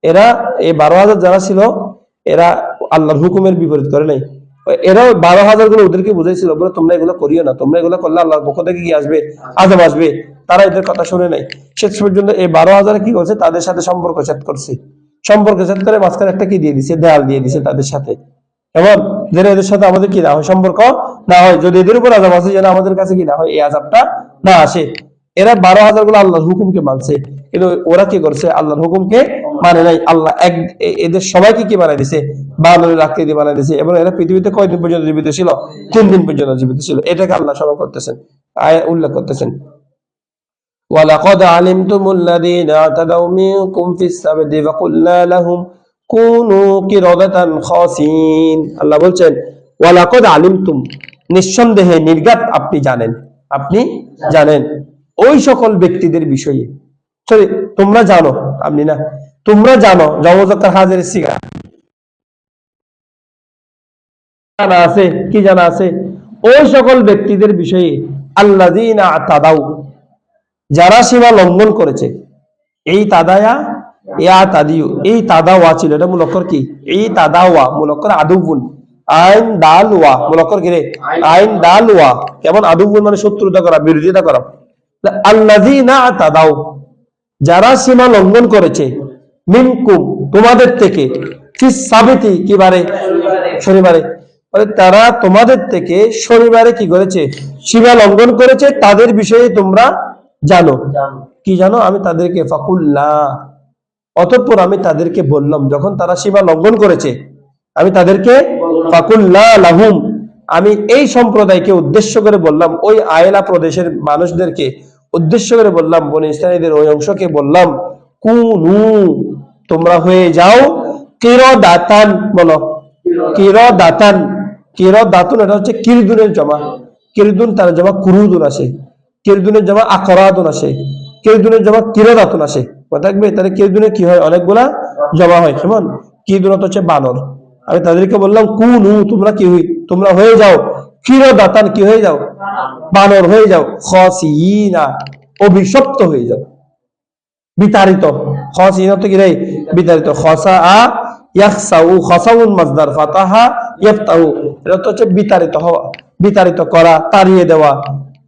এরা এই 12,000 যারা ছিল এরা আল্লাহর হুকুমের বিপরীত করে নাই। এরা 12,000 গুলো ওদেরকে বুঝাইছিল, বলে তোমরা এগুলো করিও না, তোমরা এগুলো করলে আল্লাহর পক্ষ থেকে কি আসবে? আযাব আসবে। তারা এদের কথা শুনে নাই। শেষ পর্যন্ত এই 12,000 কি করছে? তাদের সাথে সম্পর্ক ছেদ করছে। সম্পর্ক ছেদ করে মাঝখানে একটা কি দিয়ে দিছে? দেয়াল দিয়ে দিছে তাদের সাথে। এবং যেন এদের সাথে আমাদের কি না হয়? সম্পর্ক না হয়। যদি এদের উপর আযাব আসে, যেন আমাদের কাছে কি না হয়? এই আযাবটা না আসে। এরা 12,000 গুলো আল্লাহর হুকুমকে মানছে, কিন্তু ওরা কি করছে? আল্লাহর হুকুমকে মানে নাই। আল্লাহ এদের সবাইকে কি বানাই দিছে? বানরের আকৃতি বানাই দিছে। এবং এরা পৃথিবীতে কয়দিন পর্যন্ত জীবিত ছিল? 3 দিন পর্যন্ত জীবিত ছিল। এটাকে আল্লাহ স্মরণ করতেছেন, উল্লেখ করতেছেন। وَلَقَدْ عَلِمْتُمُ الَّذِينَ اعْتَدَوْا مِنكُمْ فِي السَّبْتِ فَقُلْنَا لَهُمْ كُونُوا قِرَدَةً خَاسِئِينَ। আল্লাহ বলছেন ওয়ালাকাদ আলিমতুম, নিঃসন্দেহে নির্ঘাত আপনি জানেন ওই সকল ব্যক্তিদের বিষয়ে। সরি, তোমরা জানো, আপনি না, তোমরা জানো। জওয়াজাকার হাজির সিগা জানা আছে, কি জানা আছে? ওই সকল ব্যক্তিদের বিষয়ে আল্লাযীনা আতাদাউ, যারা সীমা লঙ্ঘন করেছে। এই তাদায়া ইয়া তাদিউ, এই তাদাওয়া ছিল, এটা মূল অক্ষর কি? এই তাদাওয়া মূল অক্ষর আদুবুন, আইন দাল ওয়া মূল অক্ষর কি রে? আইন দাল ওয়া। কেমন? আদুবুন মানে শত্রুতা করা, বিরোধিতা করা। আল্লাযীনা তাদাউ, যারা সীমা লঙ্ঘন করেছে, মিনকুম তোমাদের থেকে, ফিস সাবিতি কি বারে? শনিবারে। তারা তোমাদের থেকে শনিবারে কি করেছে? সীমা লঙ্ঘন করেছে। তাদের বিষয়ে তোমরা জানো। কি জানো? আমি তাদেরকে ফাকুল্লা, অতঃপর আমি তাদেরকে বললাম, যখন তারা সীমা লঙ্ঘন করেছে আমি তাদেরকে ফাকুল্লা লাহুম, আমি এই সম্প্রদায়কে উদ্দেশ্য করে বললাম, ওই আয়লা প্রদেশের মানুষদেরকে উদ্দেশ্য করে বললাম, বনি ইসরাঈলের ওই অংশকে বললাম, কুনু তোমরা হয়ে যাও কিরদাতান। বলো কিরদাতান। কিরদাতুন এটা হচ্ছে কিরদুনের জমা। কিরদুন তার জমা কুরুদুন আসে, কিরদুনের জমা আকরাদুন আসে, কিরদুনের জমা কিরদাতুন আসে। মনে থাকবে? তাহলে কিরদুনের কি হয়? অনেকগুলা জমা হয়। কেমন? কিরদুনত হচ্ছে বানর। আমি তাদেরকে বললাম কুনু তোমরা কি তোমরা হয়ে যাও কিরদাতান, কি হয়ে যাও? বানর হয়ে যাও। খাসিনা, অভিশপ্ত হয়ে যাও, বিতাড়িত। খাসিনা তো কি রে? বিতাড়িত। খাসা ইয়াখসাউ, খাসাউন মাজদার, ফাতাহা ইয়াফতাহু, এটা তো হচ্ছে বিতাড়িত হওয়া, বিতাড়িত করা, তাড়িয়ে দেওয়া।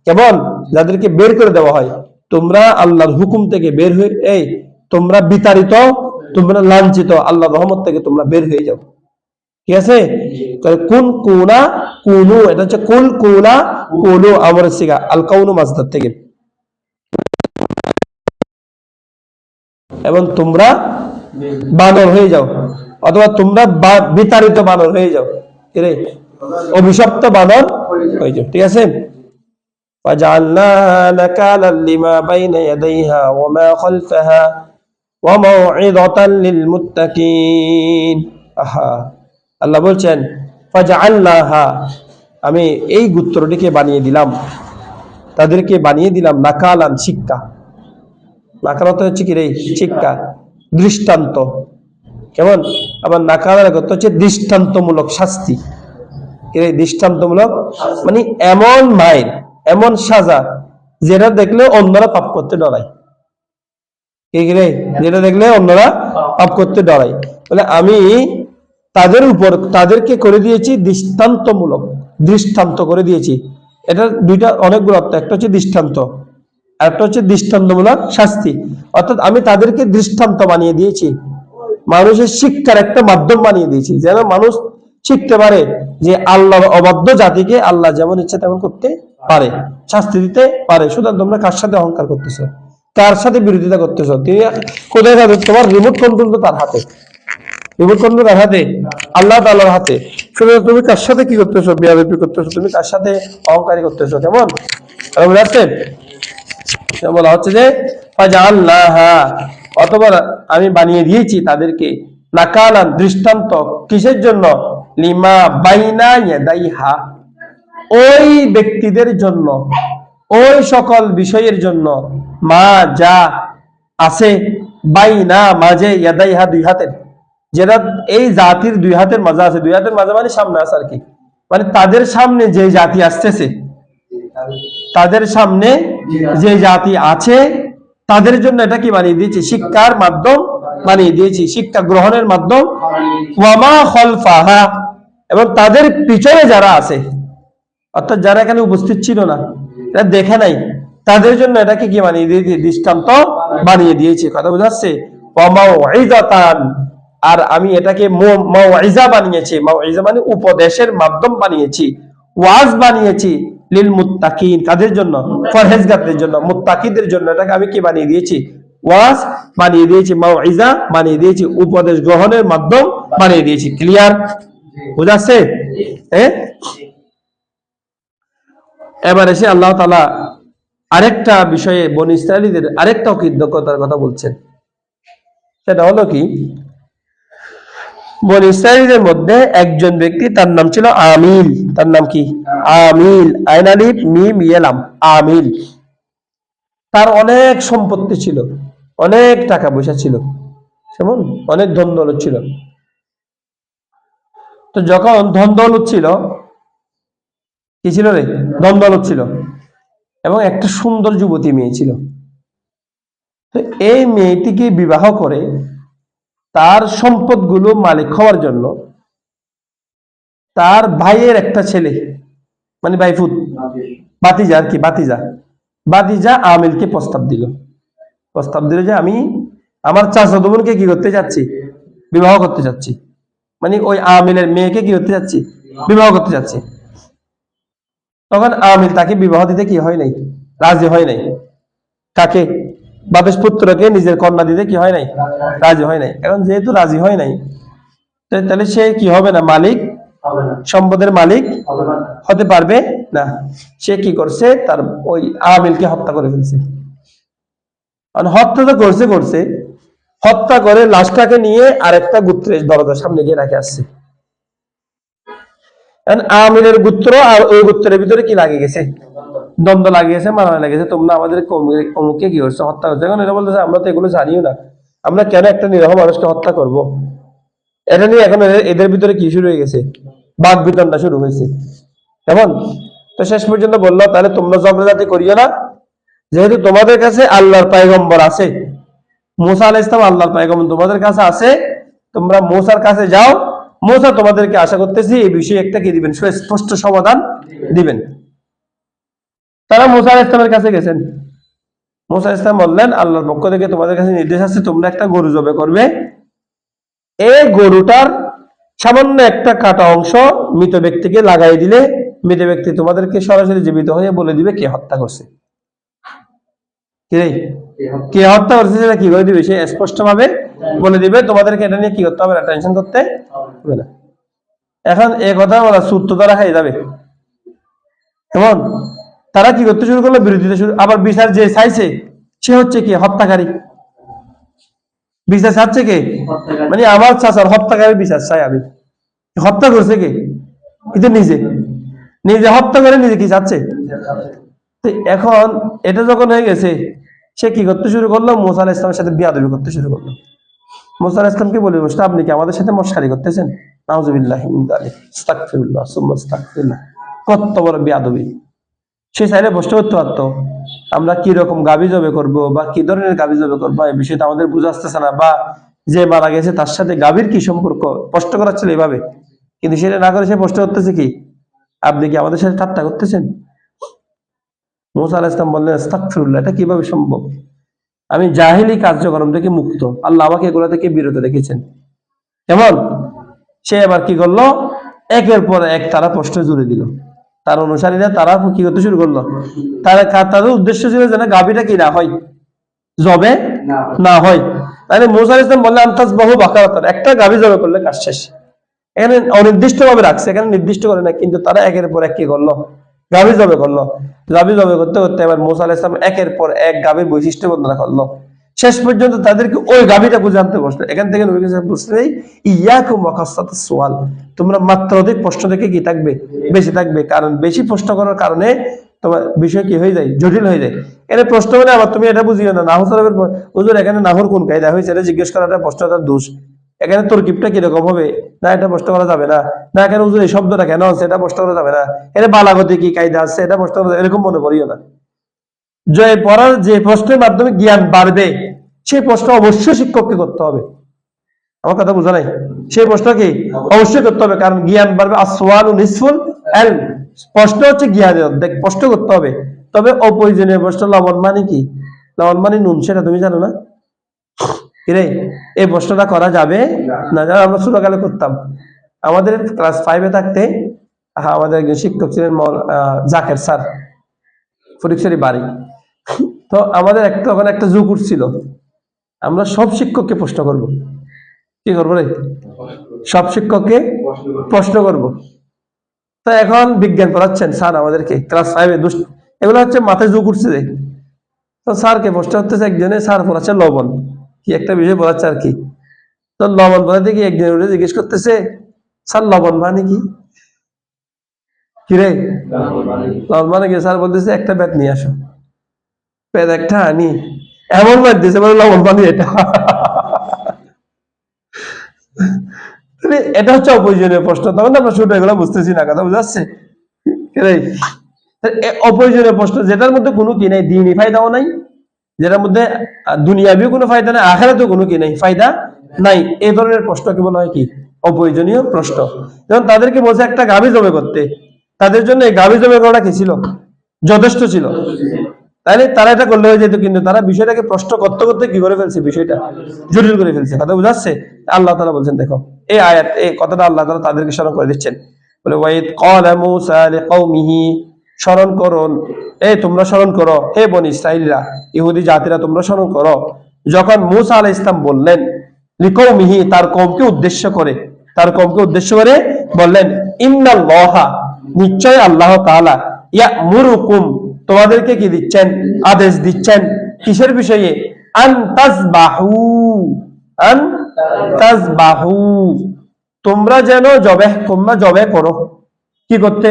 কেমন? যাদেরকে বের করে দেওয়া হয়। তোমরা আল্লাহর হুকুম থেকে বের হয়ে, এই তোমরা বিতাড়িত, তোমরা লাঞ্ছিত, আল্লাহর রহমত থেকে তোমরা বের হয়ে যাও। ঠিক আছে? কুন কুনা কুনু, এটা হচ্ছে কুল কুনা কুনু, আমরের সিগা, আল কাউনু মাজদার থেকে। এবং তোমরা বানর হয়ে যাও, অথবা তোমরা বিতাড়িত বানর হয়ে যাও, রে অভিশপ্ত বানর হয়ে যাও। ঠিক আছে? فجعلنا نكالا لما بين يديها وما خلفها وموعظة للمتقين। আহা, আল্লাহ বলছেন ফাজআলনাহা, আমি এই গোত্রটিকে বানিয়ে দিলাম, তাদেরকে বানিয়ে দিলাম নাকালান, শিক্ষা। নাকালত হচ্ছে কি রে? শিক্ষা, দৃষ্টান্ত। কেমন? আবার নাকালার অর্থ হচ্ছে দৃষ্টান্তমূলক শাস্তি। কি রে? দৃষ্টান্তমূলক মানে এমন মাইর, এমন সাজা যেটা দেখলে অন্যরা পাপ করতে ডরায়। কি রে? যেটা দেখলে অন্যরা পাপ করতে ডরায়। বলে আমি তাদের উপর তাদেরকে করে দিয়েছি দৃষ্টান্তমূলক, দৃষ্টান্ত করে দিয়েছি। এটা দুইটা অনেকগুলো অর্থ। একটা হচ্ছে দৃষ্টান্ত, আর একটা হচ্ছে দৃষ্টান্তমূলক শাস্তি। অর্থাৎ আমি তাদেরকে দৃষ্টান্ত বানিয়ে দিয়েছি, মানুষের শিক্ষার একটা মাধ্যম বানিয়ে দিয়েছি, যেন মানুষ শিখতে পারে যে আল্লাহর অবাধ্য জাতিকে আল্লাহ যেমন ইচ্ছা তেমন করতে পারে, শাস্তি দিতে পারে। সুতরাং তোমরা কার সাথে অহংকার করতেছো? কার সাথে বিরোধিতা করতেছো? তিনি কোথায় যাবে? তোমার রিমোট কন্ট্রোল তো তার হাতে, রিমোট কন্ট্রোল তার হাতে, আল্লাহ তাআলার হাতে। সুতরাং তুমি কার সাথে কি করতেছো? বিয়াদবি করতেছো, তুমি কার সাথে অহংকারী করতেছো। কেমন? বুঝতে পারছেন? বলা হচ্ছে যে ফাজআলনাহা, অথবা আমি বানিয়ে দিয়েছি তাদেরকে নাকালান দৃষ্টান্ত, কিসের জন্য? লিমা বাইনা ইয়াদাইহা, ওই ব্যক্তিদের জন্য, ওই সকল বিষয়ের জন্য, মা যা আছে, বাইনা মাঝে, ইয়াদাইহা দুই হাতের, যেটা এই জাতির দুই হাতের মাঝে আছে। দুই হাতের মাঝে মানে সামনে আছে আর কি, মানে তাদের সামনে যে জাতি আসতেছে, তাদের সামনে যে জাতি আছে তাদের জন্য এটা কি বানিয়ে দিয়েছি? শিক্ষার মাধ্যম বানিয়ে দিয়েছি, শিক্ষা গ্রহণের মাধ্যম। ওয়ামা খলফাহা, এবং তাদের পিছনে যারা আছে, অর্থাৎ যারা এখানে উপস্থিত ছিল না, এটা দেখে নাই, তাদের জন্য এটাকে কি বানিয়ে দিয়েছি? দৃষ্টান্ত বানিয়ে দিয়েছি। কথা বোঝাচ্ছে? ওয়ামাউইযাতান, আর আমি এটাকে মাউইজা বানিয়েছি। মাউইজা মানে উপদেশের মাধ্যম বানিয়েছি, ওয়াজ বানিয়েছি। লিল মুত্তাকিন, কাদের জন্য? পরহেজগারদের জন্য, মুত্তাকিদের জন্য এটাকে আমি কি বানিয়ে দিয়েছি? ওয়াজ বানিয়ে দিয়েছি, মাউইজা বানিয়ে দিয়েছি, উপদেশ গ্রহণের মাধ্যম বানিয়ে দিয়েছি। ক্লিয়ার? বুঝাচ্ছে? হ্যাঁ। এবার এসে আল্লাহ তাআলা আরেকটা বিষয়ে বনী ইসরাঈলীদের আরেকটা কৃতজ্ঞতার কথা বলছেন। সেটা হলো কি, বনী ইসরাঈলীদের মধ্যে একজন ব্যক্তি, তার নাম ছিল আমিল। তার নাম কি? আমিল, আইন আলিফ মিম ইয়েলাম, আমিল। তার অনেক সম্পত্তি ছিল, অনেক টাকা পয়সা ছিল, যেমন অনেক ধন দৌলত ছিল। তো যখন ধন দৌলত ছিল, কি ছিল রে? ধন দৌলত ছিল, এবং একটা সুন্দর যুবতী মেয়ে ছিল। তো এই মেয়েটিকে বিবাহ করে তার সম্পদগুলো মালিক হওয়ার জন্য তার ভাইয়ের একটা ছেলে, মানে ভাইফুত, বাতিজা আর কি, বাতিজা আমিলকে প্রস্তাব দিল। যে আমি আমার চাচাতো বোনকে কি করতে যাচ্ছি? বিবাহ করতে যাচ্ছি। মানে ওই আমিলের মেয়েকে কি করতে যাচ্ছি? বিবাহ করতে যাচ্ছি। তখন আমিল তাকে বিবাহ দিতে কি হয় নাই? রাজি হয় নাই। কাকে? বাপেশ পুত্রকে নিজের কন্যা দিতে কি হয় নাই? রাজি হয় নাই। এখন যেহেতু রাজি হয় নাই, তাহলে সে কি হবে না? মালিক, সম্পদের মালিক হতে পারবে না। সে কি করছে? তার ওই আমিলকে হত্যা করে ফেলছে। হত্যা তো করছে, হত্যা করে লাশটাকে নিয়ে আরেকটা গোত্রের দরজার সামনে গিয়ে রাখে আসছে। আমিলের গোত্র আর ওই গোত্রের ভিতরে কি লাগে গেছে? দ্বন্দ্ব লাগিয়েছে, মারামারি লেগেছে। তোমরা আমাদের অমুককে কি করছো? হত্যা করছো। এখন এরা বলতেছে আমরা তো এগুলো জানিও না, আমরা কেন একটা নিরীহ মানুষকে হত্যা করব? এটা নিয়ে এখন এদের ভিতরে কি শুরু হয়ে গেছে? বাক বিতণ্ডা শুরু হয়েছে। কেমন? তো শেষ পর্যন্ত বললো তাহলে তোমরা ঝগড়াঝাটি করিও না, যেহেতু তোমাদের কাছে আল্লাহর পয়গম্বর আছে, মুসা আলাইহিস সালাম আল্লাহর পয়গম্বর তোমাদের কাছে আছে, তোমরা মুসার কাছে যাও, মুসা তোমাদেরকে আশা করতেছি এই বিষয়ে একটা কি দিবেন? সুস্পষ্ট সমাধান দিবেন। তারা মুসা আলাইহিস সালামের কাছে গেছেন। মুসা আলাইহিস সালাম বললেন আল্লাহর পক্ষ থেকে তোমাদের কাছে নির্দেশ আছে, তোমরা একটা গরু জবাই করবে। এই গরুটার সামান্য একটা কাটা অংশ মৃত ব্যক্তিকে লাগাই দিলে মৃত ব্যক্তি তোমাদেরকে সরাসরি জীবিত হয়ে বলে দিবে কে হত্যা করছে। কে হত্যা করছে সেটা কি করে দিবে? সে স্পষ্ট ভাবে বলে দিবে। তোমাদেরকে এটা নিয়ে কি করতে হবে না, টেনশন করতে হবে না। এখন এই কথা বলা সূত্র দ্বারা খাই যাবে। কেমন? তারা কি করতে শুরু করলো? বিরোধিতা শুরু। আবার বিচার যে চাইছে সে হচ্ছে কি? হত্যাকারী। বিচার চাচ্ছে কে? মানে আমার চাচার হত্যাকারী বিচার চাই আমি। হত্যা করছে কে? কিন্তু নিজে হত্যা করে নিজে কি চাচ্ছে? এখন এটা যখন হয়ে গেছে, সে কি করতে শুরু করলো? মুসা আলাইহিস সালামের সাথে বিয়াদবি করতে শুরু করলো। মুসা আলাইহিস সালামকে বলে বসলো আপনি কি আমাদের সাথে মশকারি করতেছেন? নাউযুবিল্লাহি মিন যালিক, আস্তাগফিরুল্লাহ সুম্মা আস্তাগফিরুল্লাহ। কত বড় বিয়াদবি! সে চাইলে বসতে করতে পারতো, আমরা কি রকম গাবি জবে করবো বা কি ধরনের গাবি জবে করবো এই বিষয়টা আমাদের বুঝে আসতেছে না, বা যে মারা গেছে তার সাথে গাভীর কি সম্পর্ক, প্রশ্ন করাচ্ছিল এভাবে। কিন্তু সেটা না করে সে প্রশ্ন করতেছে কি? আপনি কি আমাদের সাথে ঠাট্টা করতেছেন? মুসা আলাইহিস সালাম বললেন আস্তাগফিরুল্লাহ, এটা কিভাবে সম্ভব? আমি জাহিলি কার্যক্রম থেকে মুক্ত, আল্লাহ আমাকে এগুলো থেকে বিরত রেখেছেন। কেমন? সে এবার কি করলো? একের পর এক তারা প্রশ্ন জুড়ে দিল। তার অনুসারীরা তারা কি করতে শুরু করলো? তাদের উদ্দেশ্য ছিল যেন গাভীটা কি না হয়, জবে না হয়। তাহলে মুসা আলাইহিস সালাম বললেন আনতাস বহু বাকারাতান, একটা গাভী জবে করলে কাজ শেষ। এখানে অনির্দিষ্ট ভাবে রাখছে, এখানে নির্দিষ্ট করে না, কিন্তু তারা একের পর এক কি করলো? গাভী জবে করলো। গাভী জবে করতে করতে এবার মুসা আলাইহিস সালাম একের পর এক গাভীর বৈশিষ্ট্য বর্ণনা করলো। শেষ পর্যন্ত তাদেরকে ওই গাভীটা বুঝাতে বসলো। এখান থেকে নবী কাছে বুঝতে নেই ইয়াকুম ওয়া কাসরাতাস সুয়াল, তোমরা মাত্রাধিক প্রশ্ন থেকে কি থাকবে, বেশি থাকবে, কারণ বেশি প্রশ্ন করার কারণে তোমার বিষয় কি হয়ে যায়, জটিল হয়ে যায়। এখানে প্রশ্ন মানে আবার তুমি এটা বুঝিও না নাহু সালাফের হুজুর এখানে নাহুর কোন কায়দা হয়েছে এটা জিজ্ঞেস করাটা প্রশ্নটার দোষ, এখানে তরকিবটা কিরকম হবে না এটা প্রশ্ন করা যাবে না, না এখানে হুজুর এই শব্দটা কেন আছে এটা প্রশ্ন করা যাবে না, এটা বালাগতে কি কায়দা আছে এটা প্রশ্ন করা যাবে, এরকম মনে করিও না। যে পড়ার যে প্রশ্নের মাধ্যমে জ্ঞান বাড়বে সেই প্রশ্ন অবশ্যই শিক্ষককে করতে হবে। আমার কথা বোঝা নাই? সেই প্রশ্ন কি অবশ্যই করতে হবে, কারণ জ্ঞান বাড়বে। আসওয়ালু নিসফুল ইলম, প্রশ্ন হচ্ছে জ্ঞানের অর্ধেক, প্রশ্ন করতে হবে। তবে অপ্রয়োজনীয় প্রশ্ন, লবণ মানে কি, লবণ মানে নুন, সেটা তুমি জানো না কিরে, এই প্রশ্নটা করা যাবে না। যারা আমরা ছোটকালে করতাম, আমাদের ক্লাস 5-এ থাকতে আমাদের একজন শিক্ষক ছিলেন জাকের স্যার, ফটিকছড়ি বাড়ি। তো আমাদের তখন একটা যুগ উঠছিল, আমরা সব শিক্ষককে প্রশ্ন করব। কি করবো রে, সব শিক্ষককে প্রশ্ন করব। তো এখন বিজ্ঞান পড়াচ্ছেন স্যার আমাদেরকে ক্লাস 5-এ, এগুলো হচ্ছে মাথায় যুগ উঠছে। তো স্যারকে প্রশ্ন করতেছে একজনে, স্যার পড়াচ্ছে লবণ, কি একটা বিষয় পড়াচ্ছে আর কি। তো লবণ পড়াতে কি একজন উঠে জিজ্ঞেস করতেছে, স্যার লবণ মানে কি, কিরে লবণ মানে কি? স্যার বলতেছে একটা ব্যাট নিয়ে আসো। ব্যাট একটা আনি, এমন ব্যাট দিয়েছে বলে লবণ পানি এটা। এটা হচ্ছে অপ্রয়োজনীয় প্রশ্ন। তখন আমরা ছোট এগুলো বুঝতেছি না, কথা বুঝাচ্ছে? অপ্রয়োজনীয় প্রশ্ন যেটার মধ্যে কোনো কি নাই, দ্বীনি ফায়দাও নাই, যেটার মধ্যে দুনিয়াবিও কোনো ফায়দা নাই, আখিরাতেও কোনো কি নাই, ফায়দা নাই, এই ধরনের প্রশ্নকে বলা হয় কি অপ্রয়োজনীয় প্রশ্ন। যেমন তাদেরকে বলছে একটা গাভী জবে করতে, তাদের জন্য এই গাভী জবে করাটা কি ছিল, যথেষ্ট ছিল, তাইলে তারা এটা করলে হয়ে যেত। কিন্তু তারা বিষয়টাকে প্রশ্ন করতে করতে কি করে ফেলছে, বিষয়টা জটিল করে ফেলছে। কথা বুঝাচ্ছে? আল্লাহ তাআলা বলছেন, দেখো এই আয়াত, এই কথাটা আল্লাহ তাআলা তাদেরকে স্মরণ করে দিচ্ছেন। বলে ওয়াইদ ক্বালা মূসা লিকওমিহি, স্মরণ করো, এই তোমরা স্মরণ করো হে বনি ইসরাঈলরা, ইহুদি জাতিরা তোমরা স্মরণ করো, যখন মূসা আলাইহিস সালাম বললেন লিকওমিহি, তার কওমকে উদ্দেশ্য করে, তার কওমকে উদ্দেশ্য করে বললেন ইন্নাল্লাহা, নিশ্চয় আল্লাহ তাআলা, ইয়ামুরুকুম, তোমাদেরকে কি দিচ্ছেন, আদেশ দিচ্ছেন, কিসের বিষয়ে, আন তাজবাহু, আন তাজবাহু, তোমরা যেন জবেহ, তোমরা জবে করো, কি করতে,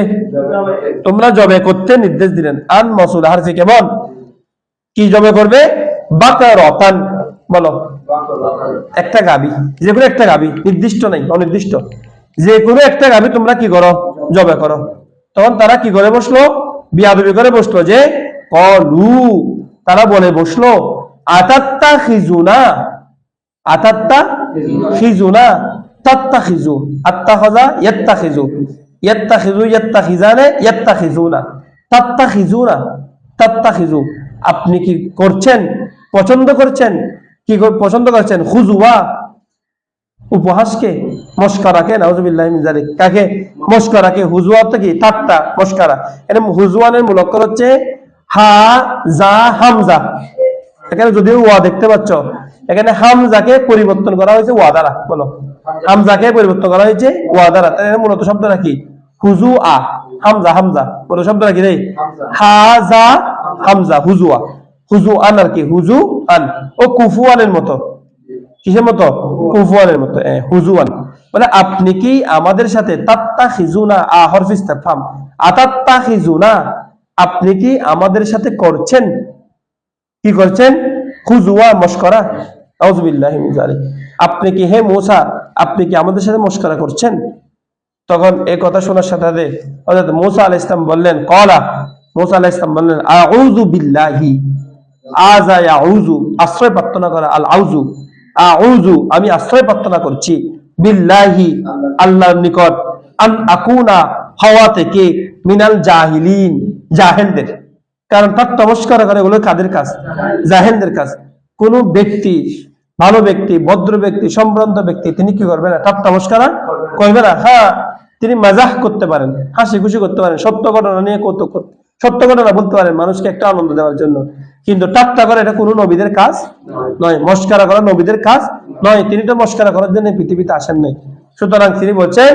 তোমরা জবে করতে নির্দেশ দিলেন। আন মসুল হারফি কেমন, কি জবে করবে, বাকারাতান, বলো একটা গাবি, যে কোনো একটা গাবি, নির্দিষ্ট নাই, অনির্দিষ্ট, যে কোনো একটা গাবি তোমরা কি করো, জবে করো। তখন তারা কি করে বসলো, বিয়াদবি করে বসলো, যে কলু, তারা বলে বসলো, আতাত্তা খিজুনা, আতাত্তা খিজুনা, তাত্তাখিজু, আত্তাখাযা ইয়াত্তাখিজু, ইয়াত্তাখিজু ইয়াত্তাখিজানে ইয়াত্তাখিজুনা, তাত্তাখিজুনা, তাত্তাখিজু, আপনি কি করছেন, পছন্দ করছেন, কি পছন্দ করছেন, খুজুয়া, উপহাসকে, মস্করাকে, নাউযুবিল্লাহি মিন যালিক, কাকে, মস্করাকে, হুজুয়া তো কি ঠাট্টা, মস্করা। এর হুজুয়ানের মূল অক্ষর হচ্ছে হা জা হামজা। এখানে যদিও ওয়া দেখতে পাচ্ছ, এখানে হামজাকে পরিবর্তন করা হয়েছে ওয়া দ্বারা, বলো হামজাকে পরিবর্তন করা হয়েছে ওয়া দ্বারা। তাহলে মূলত শব্দটা কি, হুজুআ, হামজা, হামজা মূলত শব্দটা কি রে, হা জা হামজা, হুজুআ, হুজুআন আর কি, হুজুআন, ও কুফুয়ানের মতো, কিসের মতো, কুফুয়ানের মতো, হুজুয়ান। বলে আপনি কি আমাদের সাথে, তাত্তাখিজুনা, হরফ ইসতিফহাম, আতাত্তাখিজুনা, আপনি কি আমাদের সাথে করছেন, কি করছেন, খুজুয়া, মস্করা, নাউযুবিল্লাহি মিন যালিক, আপনি কি হে মূসা, আপনি কি আমাদের সাথে মস্করা করছেন? তখন এই কথা শোনার সাথে সাথে হযরত মূসা আলাইহিস সালাম বললেন, ক্বালা, মূসা আলাইহিস সালাম বললেন, আউযু বিল্লাহি, আযা ইয়াউযু, আশ্রয় প্রার্থনা করা, আল আউযু, আউযু, আমি আশ্রয় প্রার্থনা করছি, বিল্লাহি, আল্লাহর নিকট, আন আকুনা, হওয়া থেকে, মিনাল জাহিলিন, জাহেলদের। কারণ তার নমস্কার করে, এগুলো কাদের কাজ, জাহেলদের কাজ। কোন ব্যক্তি, ভালো ব্যক্তি, ভদ্র ব্যক্তি, সম্ভ্রান্ত ব্যক্তি, তিনি কি করবে না, তার নমস্কার করবে না। হ্যাঁ, তিনি মাজাহ করতে পারেন, হাসি খুশি করতে পারেন, সত্য ঘটনা নিয়ে কৌতুক, সত্য ঘটনা বলতে পারেন মানুষকে একটা আনন্দ দেওয়ার জন্য, কিন্তু ঠাট্টা করা এটা কোনো নবীদের কাজ নয়, মস্করা করা নবীদের কাজ নয়। তিনি তো মস্করা করার জন্য পৃথিবীতে আসেন নাই। সুতরাং তিনি বলছেন,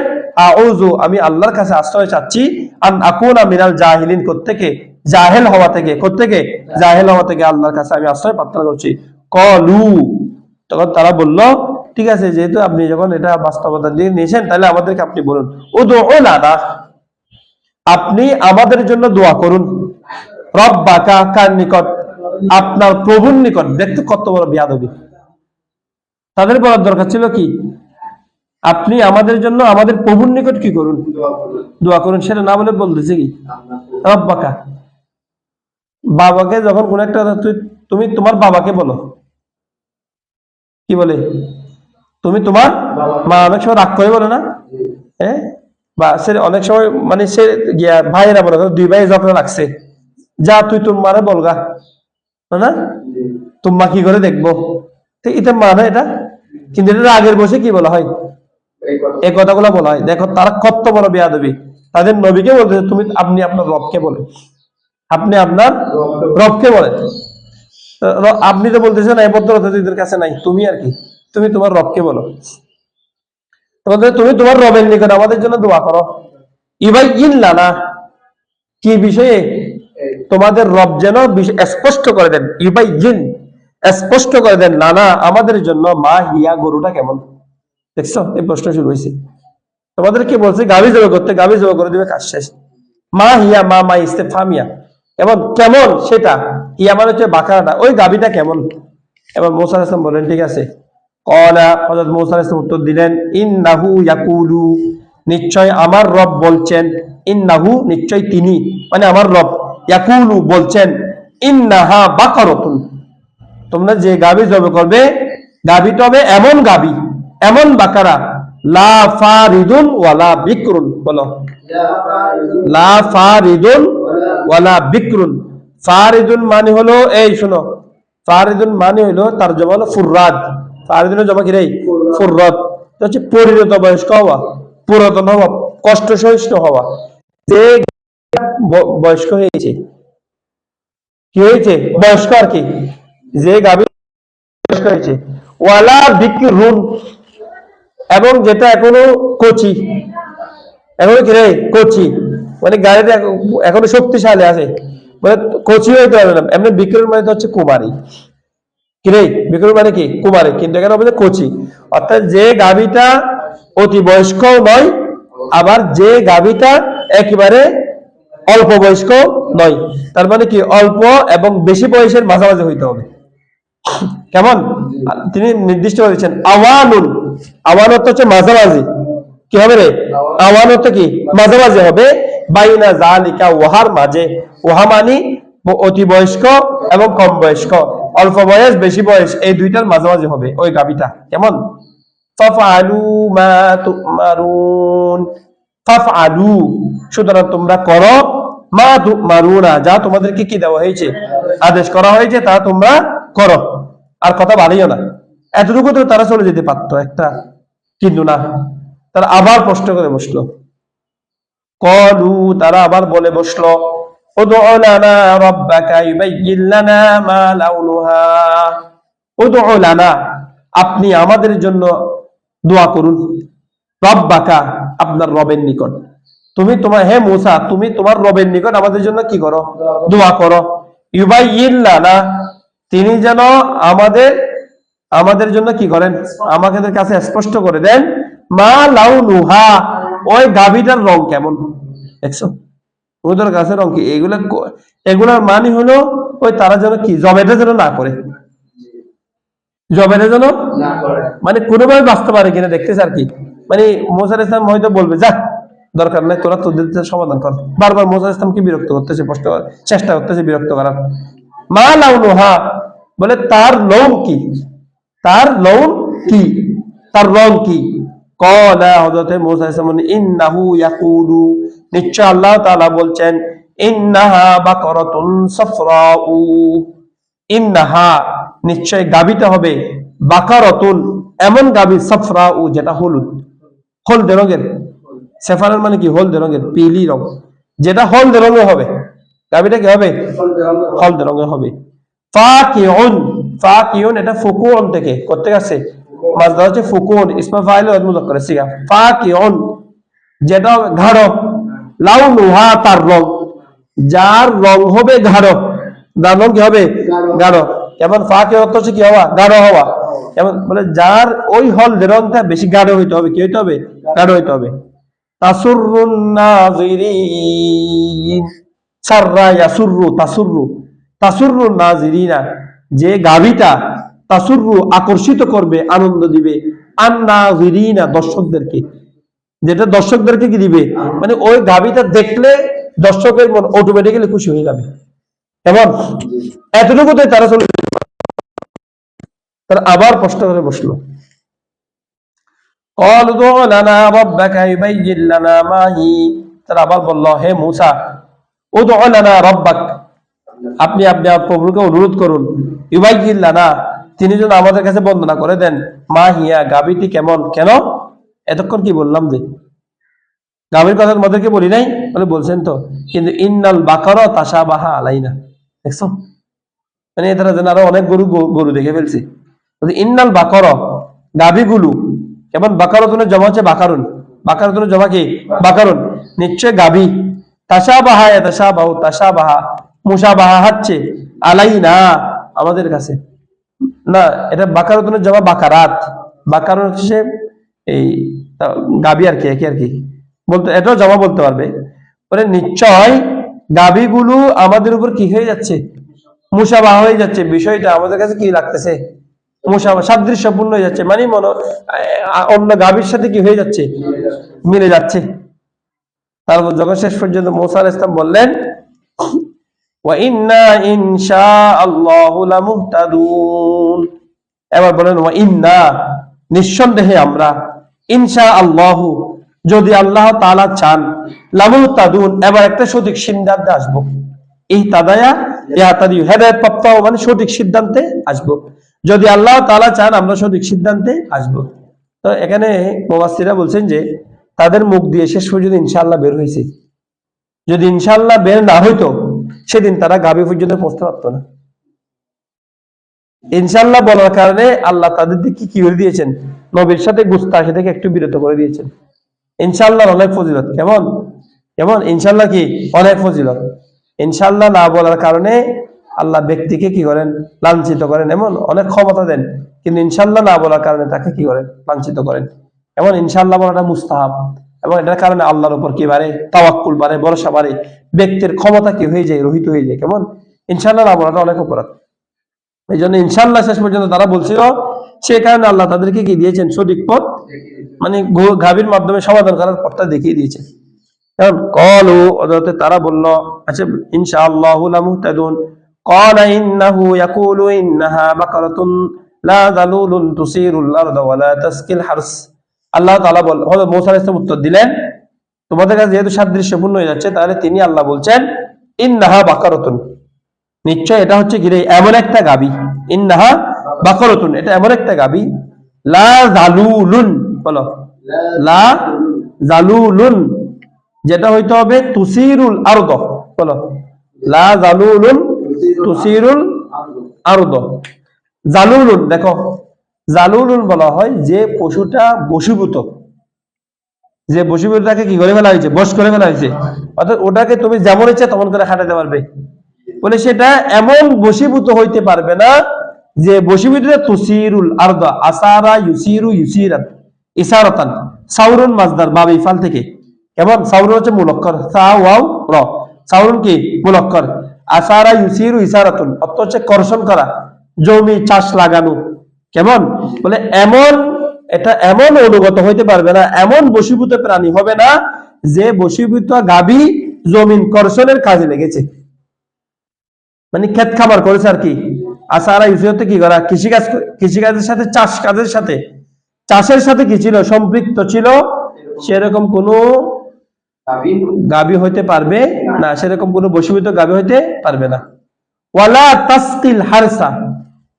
আউযু, আমি আল্লাহর কাছে আশ্রয় চাচ্ছি, আন আকুনা মিনাল জাহিলিন, কোত্থেকে, জাহেল হওয়া থেকে, কোত্থেকে, জাহেল হওয়া থেকে আল্লাহর কাছে আমি আশ্রয় প্রার্থনা করছি। কলু, তখন তারা বলল ঠিক আছে, যেহেতু আপনি যখন এটা বাস্তবতা দিয়ে নিয়েছেন তাহলে আমাদেরকে আপনি বলুন, উদউ লানা, আপনি আমাদের জন্য দোয়া করুন, রব্বাকা, কার নিকট, আপনার প্রভুর নিকট। দেখতে কত বড় বিয়াদবি। তাদের বলার দরকার ছিল কি, আপনি আমাদের জন্য আমাদের প্রভুর নিকট কি করুন, দোয়া করুন। সেটা না বলে বলতেছে কি রব্বাকা। বাবাকে যখন কোন একটা তুমি তোমার বাবাকে বলো, কি বলে, তুমি তোমার মা, অনেক সময় রাগ করে বলে না, হ্যাঁ, বা সে অনেক সময় মানে সে গিয়া ভাইয়েরা বলে, দুই ভাই ঝগড়া লাগছে, যা তুই তোর মারে বলগা, না তোমা কি করে দেখবো, এটা মানে এটা, কিন্তু এটা রাগের বসে কি বলা হয়, এই কথাগুলো বলা হয়। দেখো তারা কত বড় বেয়াদবি। তাদের নবীকে বলতেছে তুমি, আপনি আপনার রবকে বলেন, আপনি আপনার রবকে বলেন। আপনি তো বলতেছেন এই ভদ্রতাদের কাছে নাই, তুমি আর কি, তুমি তোমার রবকে বলো। তুমি তোমার রবের নিকট আমাদের জন্য দোয়া করো। ইবাই ইল্লানা, কি বিষয়ে, তোমাদের রব যেন স্পষ্ট করে দেন, ইবাই জিন, স্পষ্ট করে দেন, লানা, আমাদের জন্য, মা হিয়া, গরুটা কেমন। দেখছো, এই প্রশ্ন শুরু হয়েছে। তোমাদের কি বলছে, গাভী জবা করতে, গাভী জবা করে দিবে, কাজ শেষ। মা হিয়া, মা ইস্তেফামিয়া, এবং কেমন সেটা, হিয়া মানে হচ্ছে বাকারাটা, ওই গাভীটা কেমন। এবার মুসা আলাইহিস সালাম বলেন ঠিক আছে। ক্বালা, হযরত মুসা আলাইহিস সালাম উত্তর দিলেন, ইন্নাহু ইয়াকুলু, নিশ্চয় আমার রব বলছেন, ইন্নাহু, নিশ্চয় তিনি, মানে আমার রব, ইয়াকুলু বলছেন, ইন্নাহা বাকারাতুন, তোমরা যে গাভী জবে করবে, গাভীটা হবে এমন গাভী, এমন বাকারা, লা ফারিদুন ওয়ালা বিকরুন, বলো লা ফারিদুন ওয়ালা বিকরুন। ফারিদুন মানে হলো, এই শোনো, ফারিদুন মানে হলো তার জমা হলো ফুররাদ। ফারিদুনের জমা কি রে, ফুররাদ, হচ্ছে পরিণত বয়স্ক হওয়া, পুরাতন হওয়া, কষ্ট সহিষ্ণু হওয়া। যে বয়স্ক হয়েছে, কি হয়েছে, বয়স্ক আর কি, যে গাভী বয়স্ক হয়েছে, ওয়ালা বিকরুন, এবং যেটা এখনো কচি, এখনো কি রে কচি, মানে গাড়িটা এখনো শক্তিশালী আছে, মানে কচি হইতে পারবে না। এমনি বিক্রম মানে হচ্ছে কুমারী, কি রে, বিক্রম মানে কি কুমারী, কিন্তু এখানে বলছে কচি, অর্থাৎ যে গাভীটা অতি বয়স্ক নয়, আবার যে গাভীটা একেবারে অল্প বয়স্ক নয়। তার মানে কি, অল্প এবং বেশি বয়সের মাঝামাঝি হইতে হবে। কেমন, তিনি নির্দিষ্ট করেছেন আওয়ানুন, আওয়ান অর্থ হচ্ছে মাঝামাঝি, কি হবে রে, আওয়ান অর্থ কি মাঝামাঝি হবে, বাইনা জালিকা, ওহার মাঝে, ওহা মানি অতি বয়স্ক এবং কম বয়স্ক, অল্প বয়স বেশি বয়স, এই দুইটার মাঝামাঝি হবে ওই গাভীটা। কেমন, ফাফআলু মা তুমারুন, ফাফআলু, সুতরাং তোমরা করো, মা তুমারুনা, যা তোমাদেরকে কি দেওয়া হয়েছে, আদেশ করা হয়েছে, তা তোমরা করো, আর কথা বাড়িও না। এতটুকু তো তারা চলে যেতে পারতো একটা, কিন্তু না, তারা আবার প্রশ্ন করে বসলো। কলু, তারা আবার বলে বসলো, উদউ লানা রাব্বাকা ইউবাইয়িন লানা মা লাউনুহা, উদউ লানা, আপনি আমাদের জন্য দোয়া করুন, রব্বাকা, আপনার রবের নিকট, তুমি তোমার, হে মুসা, তুমি তোমার রবের নিকট আমাদের জন্য কি করো, দোয়া করো, ইউবাইয়িন লানা, তিনি যেন আমাদের জন্য কি করেন, আমাদের কাছে স্পষ্ট করে দেন, মা লাউনুহা, ওই গাভীটার রং কেমন। দেখছো, ওদের কাছে রং কি, এগুলার মানে হলো ওই তারা যেন কি, জবেটা যেন না করে, জবেটা যেন মানে কোনোভাবে বাঁচতে পারে কিনা দেখতেছে আর কি। মানে মুসা আলাইহিস সালাম হয়তো বলবে, যা দরকার নাই, তোরা তোদের সমাধান কর, বারবার মুসা আলাইহিস সালামকে বিরক্ত করতেছে, চেষ্টা করতেছে বিরক্ত করার। মা লাউনুহা, বলে তার লৌন কি, তার লৌন কি, তার রং কি। ক্বালা, হযরত মুসা আলাইহিস সালাম, ইন্নাহু ইয়াকুলু, নিশ্চয় আল্লাহ তাআলা বলছেন, ইন্নাহা বাকারাতুন সাফরাউ, ইন্নাহা, নিশ্চয় গাভীটা হবে, বাকারাতুন, এমন গাভী, সাফরাউ, যেটা হলুদ, হলদে রঙের, সাফারান মানে কি হলদে রঙের, পিলি রং, যেটা হলদে রঙের হবে, গাভীটা কি হবে, হলদে রঙের হবে। ফাকিউন, ফাকিউন এটা ফুকুন থেকে করতে গেছে, মাসদার হচ্ছে ফুকুন, ইসমে ফাইল ওয়াজন মুযাক্কার সিগা, ফাকিউন, যেটা গাঢ়, লাউনুহা, তার রং, যার রং হবে গাঢ়, যার রং কি হবে গাঢ়, এমন ফাঁকে অর্থ হচ্ছে কি হওয়া, গাঢ় হওয়া। এমন বলে যার ওই হলদে রংটা বেশি গাঢ় হইতে হবে, কি হইতে হবে, গাঢ় হইতে হবে। তাসুররুন নাযিরিন, সাররা ইয়াসুররু, তাসুররু, তাসুররুন নাযিরিনা, যে গাভীটা তাসুররু আকর্ষিত করবে, আনন্দ দিবে, আন নাযিরিনা দর্শকদেরকে, যেটা দর্শকদেরকে কি দিবে, মানে ওই গাভীটা দেখলে দর্শকের মন অটোমেটিক্যালি খুশি হয়ে যাবে। এমন এতটুকুতে তারা চলে, তারা আবার প্রশ্ন করে বসলো, ক্বালু উদউ লানা রাব্বাকা ইউবাইয়্যিন লানা মা হি, তারা আবার বলল, হে মূসা, উদউ লানা রাব্বাক, আপনি আপনার প্রভুকে অনুরোধ করুন, ইউবাইয়্যিন লানা, তিনি যেন আমাদের কাছে বর্ণনা করে দেন, মা হিয়া, গাভীটি কেমন। কেন এতক্ষণ কি বললাম যে গাভীর কথা তোমাদেরকে বলি নাই, বলে বলছেন তো, কিন্তু ইন্নাল বাকারা তাশাবাহা আলাইনা, দেখছো, মানে তারা যেন আরো অনেক গরু দেখে ফেলছে। ইন্নাল বাকারা, গাভীগুলো কেমন, বাকারতুনের জমা হচ্ছে বাকারুন, বাকারতুনের জমা কি বাকারুন, নিশ্চয় গাভী, তাশাবাহা ইয়াতাশাবাহু, তাশাবাহা মুশাবাহা হচ্ছে, আলাইনা আমাদের কাছে, না এটা বাকারতুনের জমা বাকারাত, বাকারুন হচ্ছে এই গাভী আর কি, একে আর কি বলতে, এটাও জমা বলতে পারবে। বলে নিশ্চয় গাভীগুলো আমাদের উপর কি হয়ে যাচ্ছে, মুশাবাহা হয়ে যাচ্ছে, বিষয়টা আমাদের কাছে কি লাগতেছে, মুশাবাহা সাদৃশ্যপূর্ণ হয়ে যাচ্ছে, মানে মনে অন্য গাভীর সাথে কি হয়ে যাচ্ছে, মিলে যাচ্ছে। তারপর যখন শেষ পর্যন্ত মূসা আলাইহিস সালাম বললেন, ওয়া ইন্না ইনশাআল্লাহু লামুহতাদুন, এবার বলেন ওয়া ইন্না, নিঃসন্দেহে আমরা, ইনশাআল্লাহু, যদি আল্লাহ তাআলা চান, লামুহতাদুন, এবার একটা সঠিক সিদ্ধান্তে আসবো, এই তাদায়া ইয়াতাদি, হেদায়েত প্রাপ্ত মানে সঠিক সিদ্ধান্তে আসবো, যদি আল্লাহ তাআলা চান আমরা সঠিক সিদ্ধান্তে আসবো। তো এখানে মুফাসসিররা বলছেন যে তাদের মুখ দিয়ে শেষ পর্যন্ত ইনশাআল্লাহ বের হয়েছে, যদি ইনশাআল্লাহ বের না হইতো সেদিন তারা গাভী পর্যন্ত পৌঁছতে পারতো না। ইনশাআল্লাহ বলার কারণে আল্লাহ তাদের দিকে কি করে দিয়েছেন, নবীর সাথে গুস্তাখি থেকে একটু বিরত করে দিয়েছেন। ইনশাআল্লাহ অনেক ফজিলত, কেমন কেমন ইনশাআল্লাহ কি অনেক ফজিলত। ইনশাআল্লাহ না বলার কারণে আল্লাহ ব্যক্তিকে কি করেন, লাঞ্ছিত করেন, এমন অনেক ক্ষমতা দেন, কিন্তু ইনশাআল্লাহ না বলার কারণে তাকে কি করেন, লাঞ্ছিত করেন। এমন ইনশাআল্লাহ বলাটা মুস্তাহাব, এবং এটার কারণে আল্লাহর উপর কি বাড়ে, তাওয়াক্কুল বাড়ে, ভরসা বাড়ে, ব্যক্তির ক্ষমতা কি হয়ে যায়, রহিত হয়ে যায়। কেমন ইনশাআল্লাহ না বলাটা অনেক অপরাধ। এই জন্য ইনশাআল্লাহ শেষ পর্যন্ত তারা বলছিল, সে কারণে আল্লাহ তাদেরকে কি দিয়েছেন, সঠিক পথ, মানে গাভীর মাধ্যমে সমাধান করার পথটা দেখিয়ে দিয়েছেন। কারণ কলু, অর্থাৎ তারা বলল, আচ্ছা ইনশাআল্লাহু লামুহতাদুন, ক্বালা ইন্নাহু ইয়াকুলু ইন্নাহা বাকারাতুন লা যালুলুন তুসিরুল আরদা ওয়া লা তাসকিল হারস। আল্লাহ তাআলা বল, হযরত মূসা আলাইহিস সালাম উত্তর দিলেন, তোমাদের কাছে যেহেতু সাদৃশ্যপূর্ণ হয়ে যাচ্ছে, তাহলে তিনি আল্লাহ বলছেন, ইন্নাহা বাকারাতুন, নিশ্চয় এটা হচ্ছে কি রে, এমন একটা গাভী, ইন্নাহা বাকারাতুন, এটা এমন একটা গাভী, লা যালুলুন, বলো লা যালুলুন, যেটা হইতে হবে তুসিরুল আরদ, বলো লা যালুলুন তুসিরুল আরদ। জালুলুন, দেখো জালুলুন বলা হয় যে পশুটা বশীভূত, যে বশীভূতটাকে কি করে ফেলা হয়েছে, বশ করে ফেলা হয়েছে, অর্থাৎ ওটাকে তুমি যেমন ইচ্ছা তেমন করে খাটাতে পারবে, বলে সেটা এমন বশীভূত হইতে পারবে না যে বশীভূত তুসিরুল আরদ, আসারা ইউসিরু ইউসিরাত ইসারাতান, সাউরুন মাজদার বাব ইফাল থেকে, কেমন সাউরুন হচ্ছে মুলক্কর, সা ওয়াও র, সাউরুন কি মুলক্কর, আসারা ইউসিরু ইসারাতুন অর্থ হচ্ছে কর্ষণ করা, জমি চাষ লাগানো। কেমন বলে এমন, এটা এমন অনুগত হইতে পারবে না, এমন বশীভূত প্রাণী হবে না যে বশীভূত গাভী জমিন কর্ষণের কাজে লেগেছে, মানে ক্ষেত খামার করেছে আর কি। আসারা ইউসিরতে কি করা, কৃষিকাজ, কৃষিকাজের সাথে চাষ কাজের সাথে, চাষের সাথে কি ছিল, সম্পৃক্ত ছিল, সেরকম কোনো গাভী হইতে পারবে না, সেরকম কোনো বশীভূত গাভী হইতে পারবে না। ওয়ালা তাসকিল হারসা,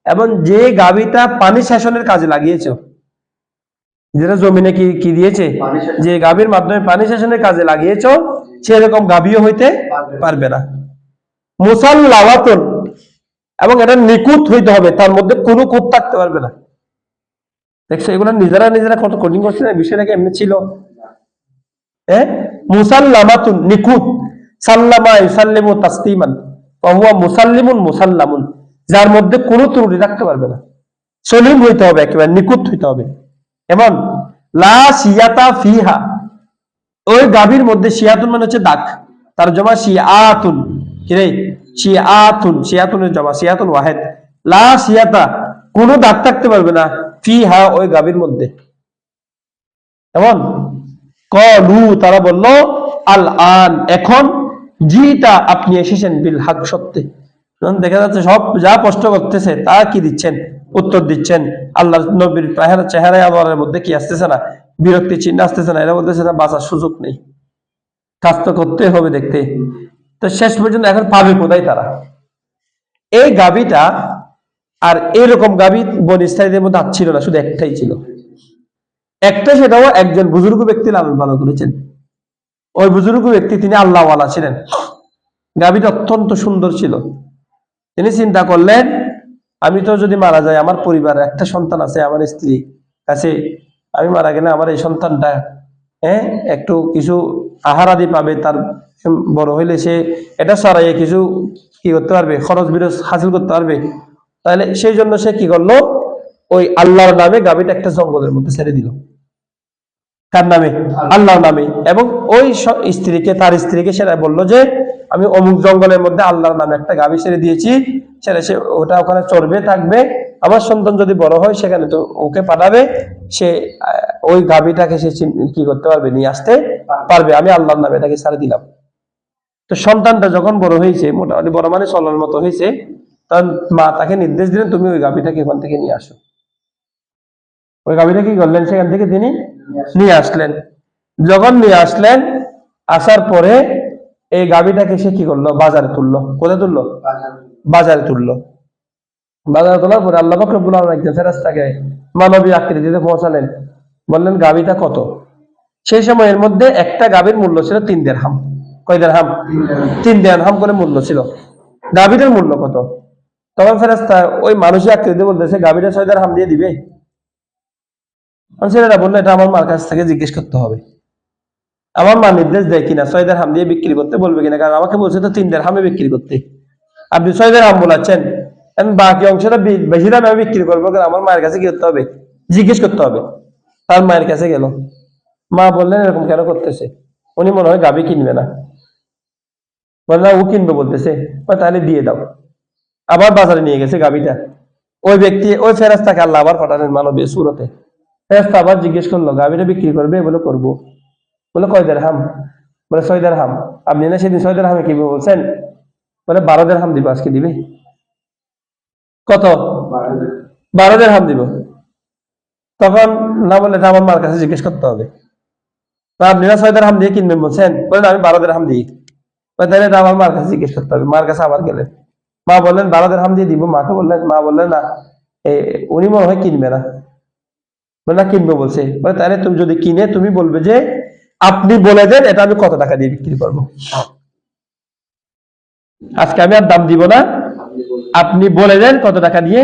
এবং যে গাভীটা পানি সেচনের কাজে লাগিয়েছে, যেটা জমিনে কি কি দিয়েছে, যে গাভীর মাধ্যমে পানি সেচনের কাজে লাগিয়েছ, সেরকম গাভীও হইতে পারবে না। মুসাল্লাওয়াতুন, এবং এটা নিখুঁত হইতে হবে, তার মধ্যে কোনো খুঁত থাকতে পারবে না। দেখছো এগুলো নিজেরা নিজেরা কত কোডিং করছে না, বিষয়টাকে এমনি ছিল। মুসাল্লামাতুন, নিখুঁত, সাল্লামা ইউসাল্লিমু তাসলিমান, ওয়া হুয়া মুসাল্লিমুন মুসাল্লামুন, যার মধ্যে কোনো ত্রুটি থাকতে পারবে না, সলিম হইতে হবে, একেবারে নিখুঁত হইতে হবে। এমন লা শিয়াতা ফিহা, ওই গাভীর মধ্যে, শিয়াতুন মানে হচ্ছে দাগ, তার জমা শিয়াতুন, কিরে শিয়াতুন, শিয়াতুনের জমা শিয়াতুন ওয়াহেদ, লা শিয়াতা, কোনো দাগ থাকতে পারবে না, ফিহা ওই গাভীর মধ্যে। এমন কলু, তারা বলল আল আন, এখন, জিটা, আপনি এসেছেন, বিল হক, সত্যি। দেখা যাচ্ছে সব যা প্রশ্ন করতেছে তা কি দিচ্ছেন, উত্তর দিচ্ছেন। আল্লাহ নবীর চেহারায় আমার মধ্যে কি আসতেছে না, বিরক্তি চিহ্ন আসতেছে না, এরা বলতেছে না বাঁচার সুযোগ নেই, কাজ তো করতে হবে দেখতে। তো শেষ পর্যন্ত এখন পাবে কোথায় তারা এই গাভীটা? আর এরকম গাভী বনী ইসরাঈলের মধ্যে ছিল না, শুধু একটাই ছিল, একটা, সেটাও একজন বুজুর্গ ব্যক্তি লালন পালন করেছেন। ওই বুজুর্গ ব্যক্তি তিনি আল্লাহওয়ালা ছিলেন, গাভীটা অত্যন্ত সুন্দর ছিল। তিনি চিন্তা করলেন, আমি তো যদি মারা যাই, আমার পরিবারের একটা সন্তান আছে, আমার স্ত্রী আছে, আমি মারা গেলে আমার এই সন্তানটা একটু কিছু আহার আদি পাবে, তার বড় হইলে সে এটা সরাইয়ে কিছু কি করতে পারবে, খরচ বিরজ হাসিল করতে পারবে। তাহলে সেই জন্য সে কি করলো, ওই আল্লাহর নামে গাভীটা একটা জঙ্গলের মধ্যে ছেড়ে দিল। কার নামে? আল্লাহর নামে। এবং ওই স্ত্রীকে, তার স্ত্রীকে সেটা বললো যে আমি অমুক জঙ্গলের মধ্যে আল্লাহর নামে একটা গাভী ছেড়ে দিয়েছি, সেটা সে ওটা ওখানে চড়বে থাকবে, আমার সন্তান যদি বড় হয় সেখানে তো ওকে পাঠাবে, সে ওই গাভীটাকে সে কি করতে পারবে, নিয়ে আসতে পারবে, আমি আল্লাহর নামে এটাকে ছেড়ে দিলাম। তো সন্তানটা যখন বড় হয়েছে, মোটামুটি বড় মানে চলার মতো হয়েছে, তখন মা তাকে নির্দেশ দিলেন, তুমি ওই গাভীটাকে এখান থেকে নিয়ে আসো। ওই গাভীটা কি করলেন, সেখান থেকে তিনি নিয়ে আসলেন। যখন নিয়ে আসলেন, আসার পরে এই গাভীটাকে সে কি করলো, বাজারে তুললো। কোথায় তুললো? বাজারে তুললো। বাজারে তোলার পরে আল্লাহ পাক রব্বুল আলামিন একজন ফেরেশতাকে মানবী আকৃতিতে পৌঁছালেন, বললেন গাভীটা কত? সেই সময়ের মধ্যে একটা গাভীর মূল্য ছিল 3 দিরহাম। কয় দিরহাম? 3 দিরহাম করে মূল্য ছিল। গাভীটার মূল্য কত? তখন ফেরেশতা ওই মানুষের আকৃতিতে বলতেছে গাভীটা 6 দিরহাম দিয়ে দিবে। ছেলেটা বললো এটা আমার মার কাছ থেকে জিজ্ঞেস করতে হবে, আমার মা নির্দেশ দেয় কিনা 6 দিরহাম দিয়ে বিক্রি করতে বলবে কিনা, কারণ আমাকে বলছে তো 3 দিরহামে বিক্রি করতে, আপনি 6 দিরহাম বলাচ্ছেন, বাকি অংশটা বেশি দামে আমি বিক্রি করবো, কারণ আমার মায়ের কাছে কি করতে হবে, জিজ্ঞেস করতে হবে। তার মায়ের কাছে গেল, মা বললেন এরকম কেন করতেছে, উনি মনে হয় গাভী কিনবে না, বলে না ও কিনবে বলতেছে, তাহলে দিয়ে দাও। আবার বাজারে নিয়ে গেছে গাভীটা, ওই ব্যক্তি, ওই ফেরেশতাকে আল্লাহ আবার পাঠালেন মানবীয় সুরতে। ফেরেশতা আবার জিজ্ঞেস করলো গাভীটা বিক্রি করবে? বলে করবো। বলে কয় দিরহাম? বলে 6 দিরহাম। আপনি না সেদিন 6 দিরহামে কি বলছেন? বলে 12 দিরহাম দিব, আজকে দিবে। কত? 12 দিরহাম দিব। তখন না বলে এটা আমার মার কাছে জিজ্ঞেস করতে হবে। আপনি না 6 দিরহাম দিয়ে কিনবেন বলছেন, বলেন আমি 12 দিরহাম দিই। তাহলে এটা আমার মার কাছে জিজ্ঞেস করতে হবে। মার কাছে আবার গেলেন, মা বললেন 12 দিরহাম দিয়ে দিব। মাকে বললেন, মা বললেন না, উনি মনে হয় কিনবে না। বলে না কিনবে বলছে। বলে তাহলে তুমি যদি কিনে, তুমি বলবে যে আপনি বলে দেন এটা আমি কত টাকা দিয়ে বিক্রি করবো, আজকে আমি আর দাম দিব না, আপনি বলে দেন কত টাকা দিয়ে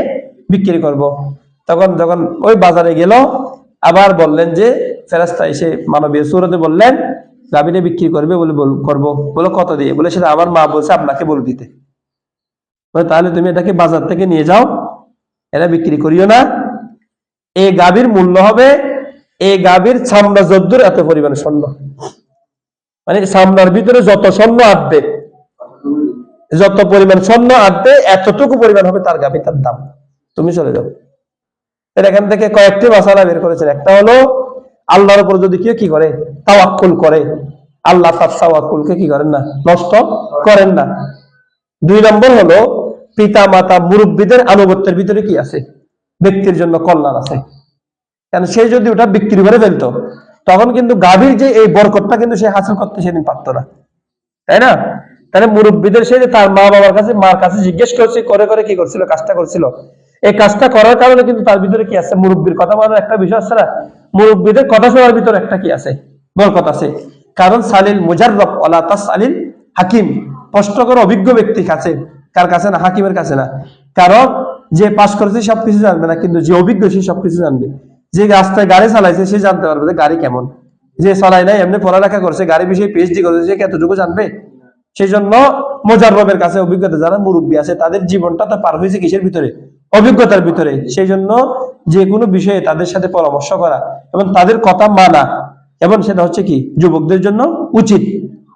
বিক্রি করব। তখন যখন ওই বাজারে গেল, আবার বললেন যে ফেরেশতা এসে মানবীয় সুরতে বললেন গাভীটা বিক্রি করবে, বলে করবো। বলে কত দিয়ে? বলে সেটা আমার মা বলছে আপনাকে বলে দিতে। বলে তাহলে তুমি এটাকে বাজার থেকে নিয়ে যাও, এটা বিক্রি করিও না। এই গাভীর মূল্য হবে, এই গাভীর চামড়া যদ্দুর এত পরিমাণ স্বর্ণ, মানে চামড়ার ভিতরে যত স্বর্ণ আটবে, যত পরিমাণ স্বর্ণ আটবে এতটুকু পরিমাণ হবে তার গাভীটার দাম, তুমি চলে যাও। এখান থেকে কয়েকটি মাসালা বের করেছেন। একটা হলো আল্লাহর উপর যদি কেউ কি করে, তাওয়াক্কুল করে, আল্লাহ তার তাওয়াক্কুলকে কি করেন না, নষ্ট করেন না। 2 নম্বর হলো পিতা মাতা মুরব্বীদের আনুগত্যের ভিতরে কি আছে, ব্যক্তির জন্য কল্যাণ আছে। কারণ সে যদি ওটা বিক্রি করে ফেলতো, তখন কিন্তু গাভীর যে এই বরকতটা কিন্তু সে হাসিল করতে সেদিন পারত না, তাই না? তাহলে মুরব্বীদের সে যে তার মা বাবার কাছে, মার কাছে জিজ্ঞেস করছে, করে করে কি করছিল, কাজটা করছিল। এই কাজটা করার কারণে কিন্তু তার ভিতরে কি আছে, মুরব্বীর কথা বলার একটা বিষয় আছে না, মুরব্বীদের কথা শোনার ভিতরে একটা কি আছে, বরকত আছে। কারণ সালিল মুজাররব ওয়ালা তাসআলিল হাকিম, প্রশ্ন করে অভিজ্ঞ ব্যক্তির কাছে, কার কাছে না, হাকিমের কাছে না। কারণ যে পাস করেছে সবকিছু জানবে না, কিন্তু যে অভিজ্ঞ সে সবকিছু জানবে। যে রাস্তায় গাড়ি চালাইছে সে জানতে পারবে যে গাড়ি কেমন, যে চালায় নাই এমনি পড়ালেখা করছে, গাড়ি বিষয়ে পিএইচডি করেছে, সে কতটুকু জানবে? সেই জন্য মোজাররবের কাছে অভিজ্ঞতা, যারা মুরব্বী আছে তাদের জীবনটা তো পার হয়েছে কিসের ভিতরে? অভিজ্ঞতার ভিতরে। সেই জন্য যে কোনো বিষয়ে তাদের সাথে পরামর্শ করা এবং তাদের কথা মানা, এবং সেটা হচ্ছে কি যুবকদের জন্য উচিত।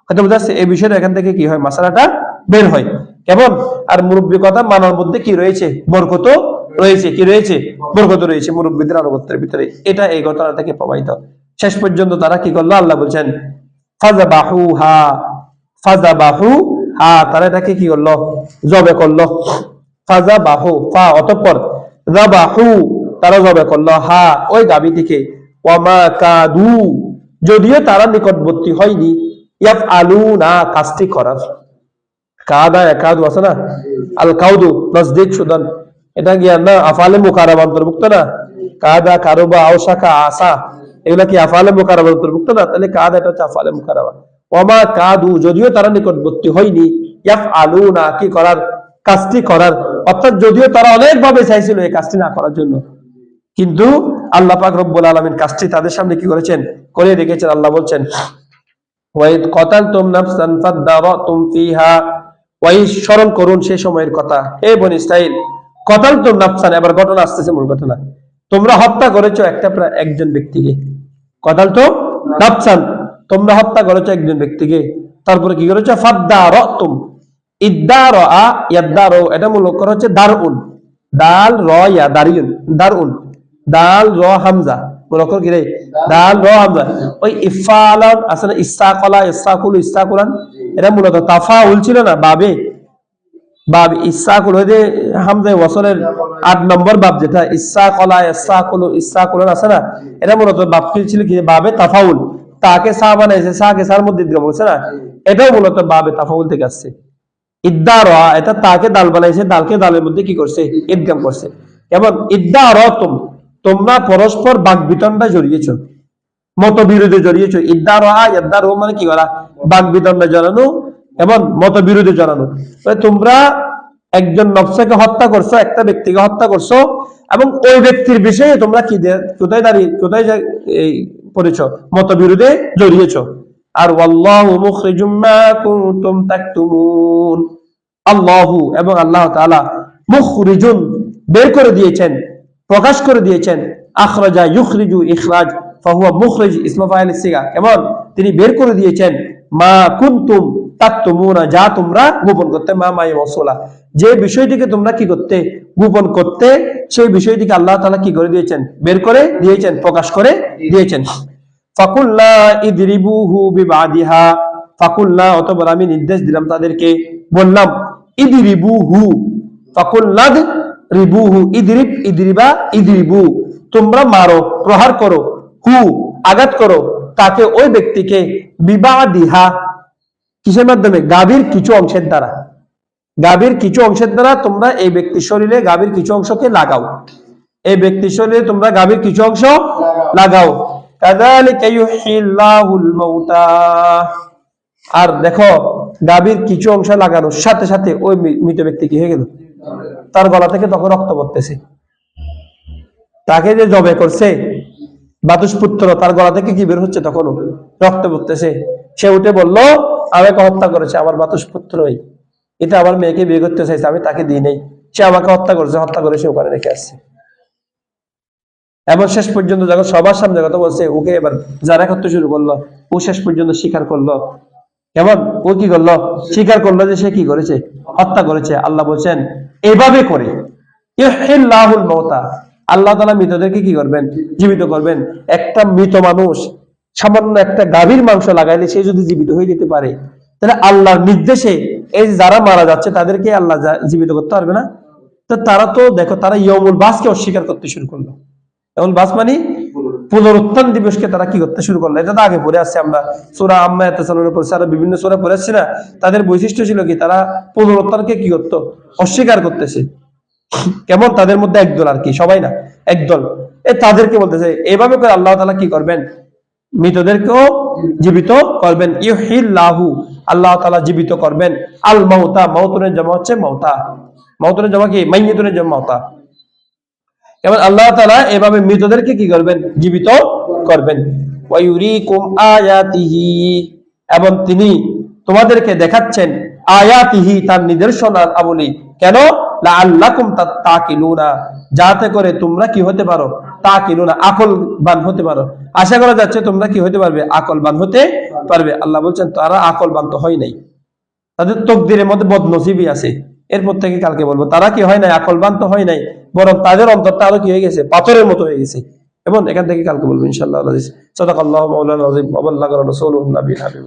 কথা বোঝা যাচ্ছে? এই বিষয়টা এখান থেকে কি হয়, মাসালাটা বের হয় কেমন। আর মুরব্বী কথা মানার মধ্যে কি রয়েছে? বরকত রয়েছে। কি রয়েছে? বরকত রয়েছে মুরব্বীদের আনুগত্যের ভিতরে। এটা এই ঘটনা থেকে প্রমাণিত। শেষ পর্যন্ত তারা কি করলো? আল্লাহ বলছেন ফাযাবাহুহা, ফাযাবাহুহা, তারা এটাকে কি করলো? জবে করলো। ফাযাবাহু, ফা অতঃপর, যাবাহু, তারা জবে করলো, হা ওই গাভীটিকে, ওয়ামা কাদু, যদিও তারা নিকটবর্তী হয়নি, ইয়াফআলুনা, কাজটি করার। কাদা একাদু আছে না, আল কাউদু নজদিক সুদান, এটা গিয়া না আফালে মুকারাবা অন্তর্ভুক্ত না? কাদা, কারুবা, আওসাকা, আসা, এগুলা কি আফালে মুকারাবা অন্তর্ভুক্ত না? তাহলে কাদা এটা হচ্ছে আফালে মুকারাবা। ওয়ামা কাদু, যদিও তারা নিকটবর্তী হয়নি, ইয়াফআলুনা, কি করার? কাজটি করার। অর্থাৎ যদিও তারা অনেকভাবে চাইছিল এই কাজটি না করার জন্য, কিন্তু আল্লাহ পাক রব্বুল আলামিন কাজটি তাদের সামনে কি করেছেন? করে রেখেছেন। আল্লাহ বলছেন ওয়াইদ কাতালতুম নাফসান ফাদারাতুম ফিহা, ওয়াই, স্মরণ করুন সেই সময়ের কথা হে বনী ইসরাইল। কাতালতুম নাফসান, এবার ঘটনা আসতেছে, মূল ঘটনা। তোমরা হত্যা করেছো একজন ব্যক্তিকে। কাতালতুম নাফসান, তোমরা হত্যা করেছো একজন ব্যক্তিকে। তারপরে কি করেছো? ফাদারাতুম, ইদ্দারা ইয়াদ্দারু, এটা মূল অক্ষর হচ্ছে দারউন, দাল র ইয়া দারিউন, দারউন, দাল র হামজা, মূল অক্ষর কি রে? দাল র হামজা। ওই ইফালান আছে না, ইসাকালা, ইসাকুল, ইসাকুলান, এটা মূলত তাফাউল ছিল না, বাবে, বাব ইসাকুল, ওই যে হামজা ওয়াসলের 8 নম্বর বাব, যেটা ইসাকালা, ইসাকুল, ইসাকুলান আছে না, এটা মূলত বাব ছিল কি? বাবে তাফাউল। তাকে সা বানাইছে, সাকে সার মধ্যে দিতে বলছে না, এটাও মূলত বাবে তাফাউল থেকে আসছে। ইদ্দারা, এটা তাকে দাল বানাইছে, দালকে দালের মধ্যে কি করছে? ইদগাম করছে। এবং ইদ্দারাতুম, তোমরা পরস্পর বাগবিতণ্ডা জড়িয়েছো, মতবিরোধে জড়িয়েছো। ইদ্দারা ইয়াদ্দারু মানে কি করা? বাগবিতণ্ডা জড়ানো এবং মতবিরোধে জড়ানো। তোমরা একজন নফসকে হত্যা করছো, একটা ব্যক্তিকে হত্যা করছো, এবং ওই ব্যক্তির বিষয়ে তোমরা কি কোথায় এই পড়েছো? মতবিরোধে জড়িয়েছো। আর ওয়াল্লাহু মুখরিজুম মা কুনতুম তাকতুমুন, আল্লাহু, এবং আল্লাহ তাআলা, মুখরিজুন, বের করে দিয়েছেন, প্রকাশ করে দিয়েছেন। আখরাজা ইউখরিজু, ইখরাজ, ফাহুয়া মুখরিজ, ইসমে ফাইল সিগা, এবং তিনি বের করে দিয়েছেন মা কুনতুম তাকতুমুনা, যা তোমরা গোপন করতে, মা মাই মাসুলা, যে বিষয়টিকে তোমরা কি করতে? গোপন করতে, সেই বিষয়টিকে আল্লাহ তাআলা কি করে দিয়েছেন? বের করে দিয়েছেন, প্রকাশ করে দিয়েছেন। ফাকুল্লা ইদরিবুহু বিবাদিহা, ফাকুল্লা, অতঃপর আমি নির্দেশ দিলাম তাদেরকে, বললাম ইদরিবুহু, ফাকুল্লা রিবুহু, ইদরিব, ইদরিবা, ইদরিবু, তোমরা মারো, প্রহার করো, হু, আঘাত করো, তাকে, ওই ব্যক্তিকে, বিবাদিহা, কিসের মাধ্যমে? গাভীর কিছু অংশের দ্বারা। গাভীর কিছু অংশের দ্বারা তোমরা এই ব্যক্তির শরীরে গাভীর কিছু অংশকে লাগাও। এই ব্যক্তির শরীরে তোমরা গাভীর কিছু অংশ লাগাও। কাযালিকা ইউহিল্লাহুল মাউতা, আর দেখো গাভীর কিছু অংশ লাগানোর সাথে সাথে ওই মৃত ব্যক্তি কি হয়ে গেল? তার গলা থেকে তখন রক্ত পড়তেছে। তাকে যে জবে করছে বাতুসপুত্র, তার গলা থেকে কি বের হচ্ছে? তখন রক্ত পড়তেছে। সে উঠে বলল, আমাকে হত্যা করেছে আমার বাতুসপুত্রই, এটা আমার মেয়েকে বিয়ে করতে চাইছে, আমি তাকে দিই নাই, সে আমাকে হত্যা করেছে, হত্যা করে সে ওখানে রেখে আসছে। এবং শেষ পর্যন্ত যখন সবার সামনে কথা বলছে, ওকে এবার যারা করতে শুরু করলো, ও শেষ পর্যন্ত স্বীকার করলো। কেমন? ও কি করলো? স্বীকার করলো যে সে কি করেছে? হত্যা করেছে। আল্লাহ বলছেন এভাবে করে ইউহিল্লাহুল মাউতা, আল্লাহ তাআলা মৃতদেরকে কি করবেন? জীবিত করবেন। একটা মৃত মানুষ সামান্য একটা গাভীর মাংস লাগাইলে সে যদি জীবিত হয়ে যেতে পারে, তাহলে আল্লাহর নির্দেশে এই যারা মারা যাচ্ছে তাদেরকে আল্লাহ জীবিত করতে পারবে না? তো তারা তো দেখো, তারা ইয়াউমুল বাসকে অস্বীকার করতে শুরু করলো। ইয়াউমুল বাস মানে পুনরুত্থান দিবসকে তারা কি করতে শুরু করলো। এটা তো আগে পড়ে আসছে আমরা, সূরা আম্মা ইয়াতাসালুনের পড়ছি, আরো বিভিন্ন সূরা পড়ে আসছি না। তাদের বৈশিষ্ট্য ছিল কি? তারা পুনরুত্থানকে কি করতো? অস্বীকার করতেছে। কেমন? তাদের মধ্যে একদল, আর কি সবাই না, একদল। তাদেরকে বলতেছে এভাবে করে আল্লাহ তাআলা কি করবেন? মৃতদেরকেও জীবিত করবেন। ইউহিল্লাহু, আল্লাহ তাআলা জীবিত করবেন। আল মাউতা, মাউতুনের জমা হচ্ছে মাউতা, মাউতুনের জমা কি? মাইয়িতুনের জমা মাউতা। এবং আল্লাহ তাআলা এভাবে মৃতদেরকে কি করবেন? জীবিত করবেন। ওয়া ইউরিকুম আয়াতিহি, এবং তিনি তোমাদেরকে দেখাচ্ছেন আয়াতিহি, তার নিদর্শন আর আবলি। কেন? লাআল্লাকুম তাকিলুনা, যাতে করে তোমরা কি হতে পারো? তাকিলুনা, আকলবান হতে পারো। আশা করা যাচ্ছে তোমরা কি হতে পারবে? আকলবান হতে পারবে। আল্লাহ বলছেন তারা আকলবান তো হয় নাই, তাদের তকদিরের মধ্যে বদনসিবই আছে। এরপর থেকে কালকে বলবো তারা কি হয় নাই? আকলবান তো হয় নাই, বরং তাদের অন্তরটা আরো কি হয়ে গেছে? পাথরের মতো হয়ে গেছে। এবং এখান থেকে কালকে বলবো ইনশাআল্লাহ। সাদাকাল্লাহু মাওলানা আযীম ওয়া বাল্লাগা রাসূলুহুন নবী হাবিব।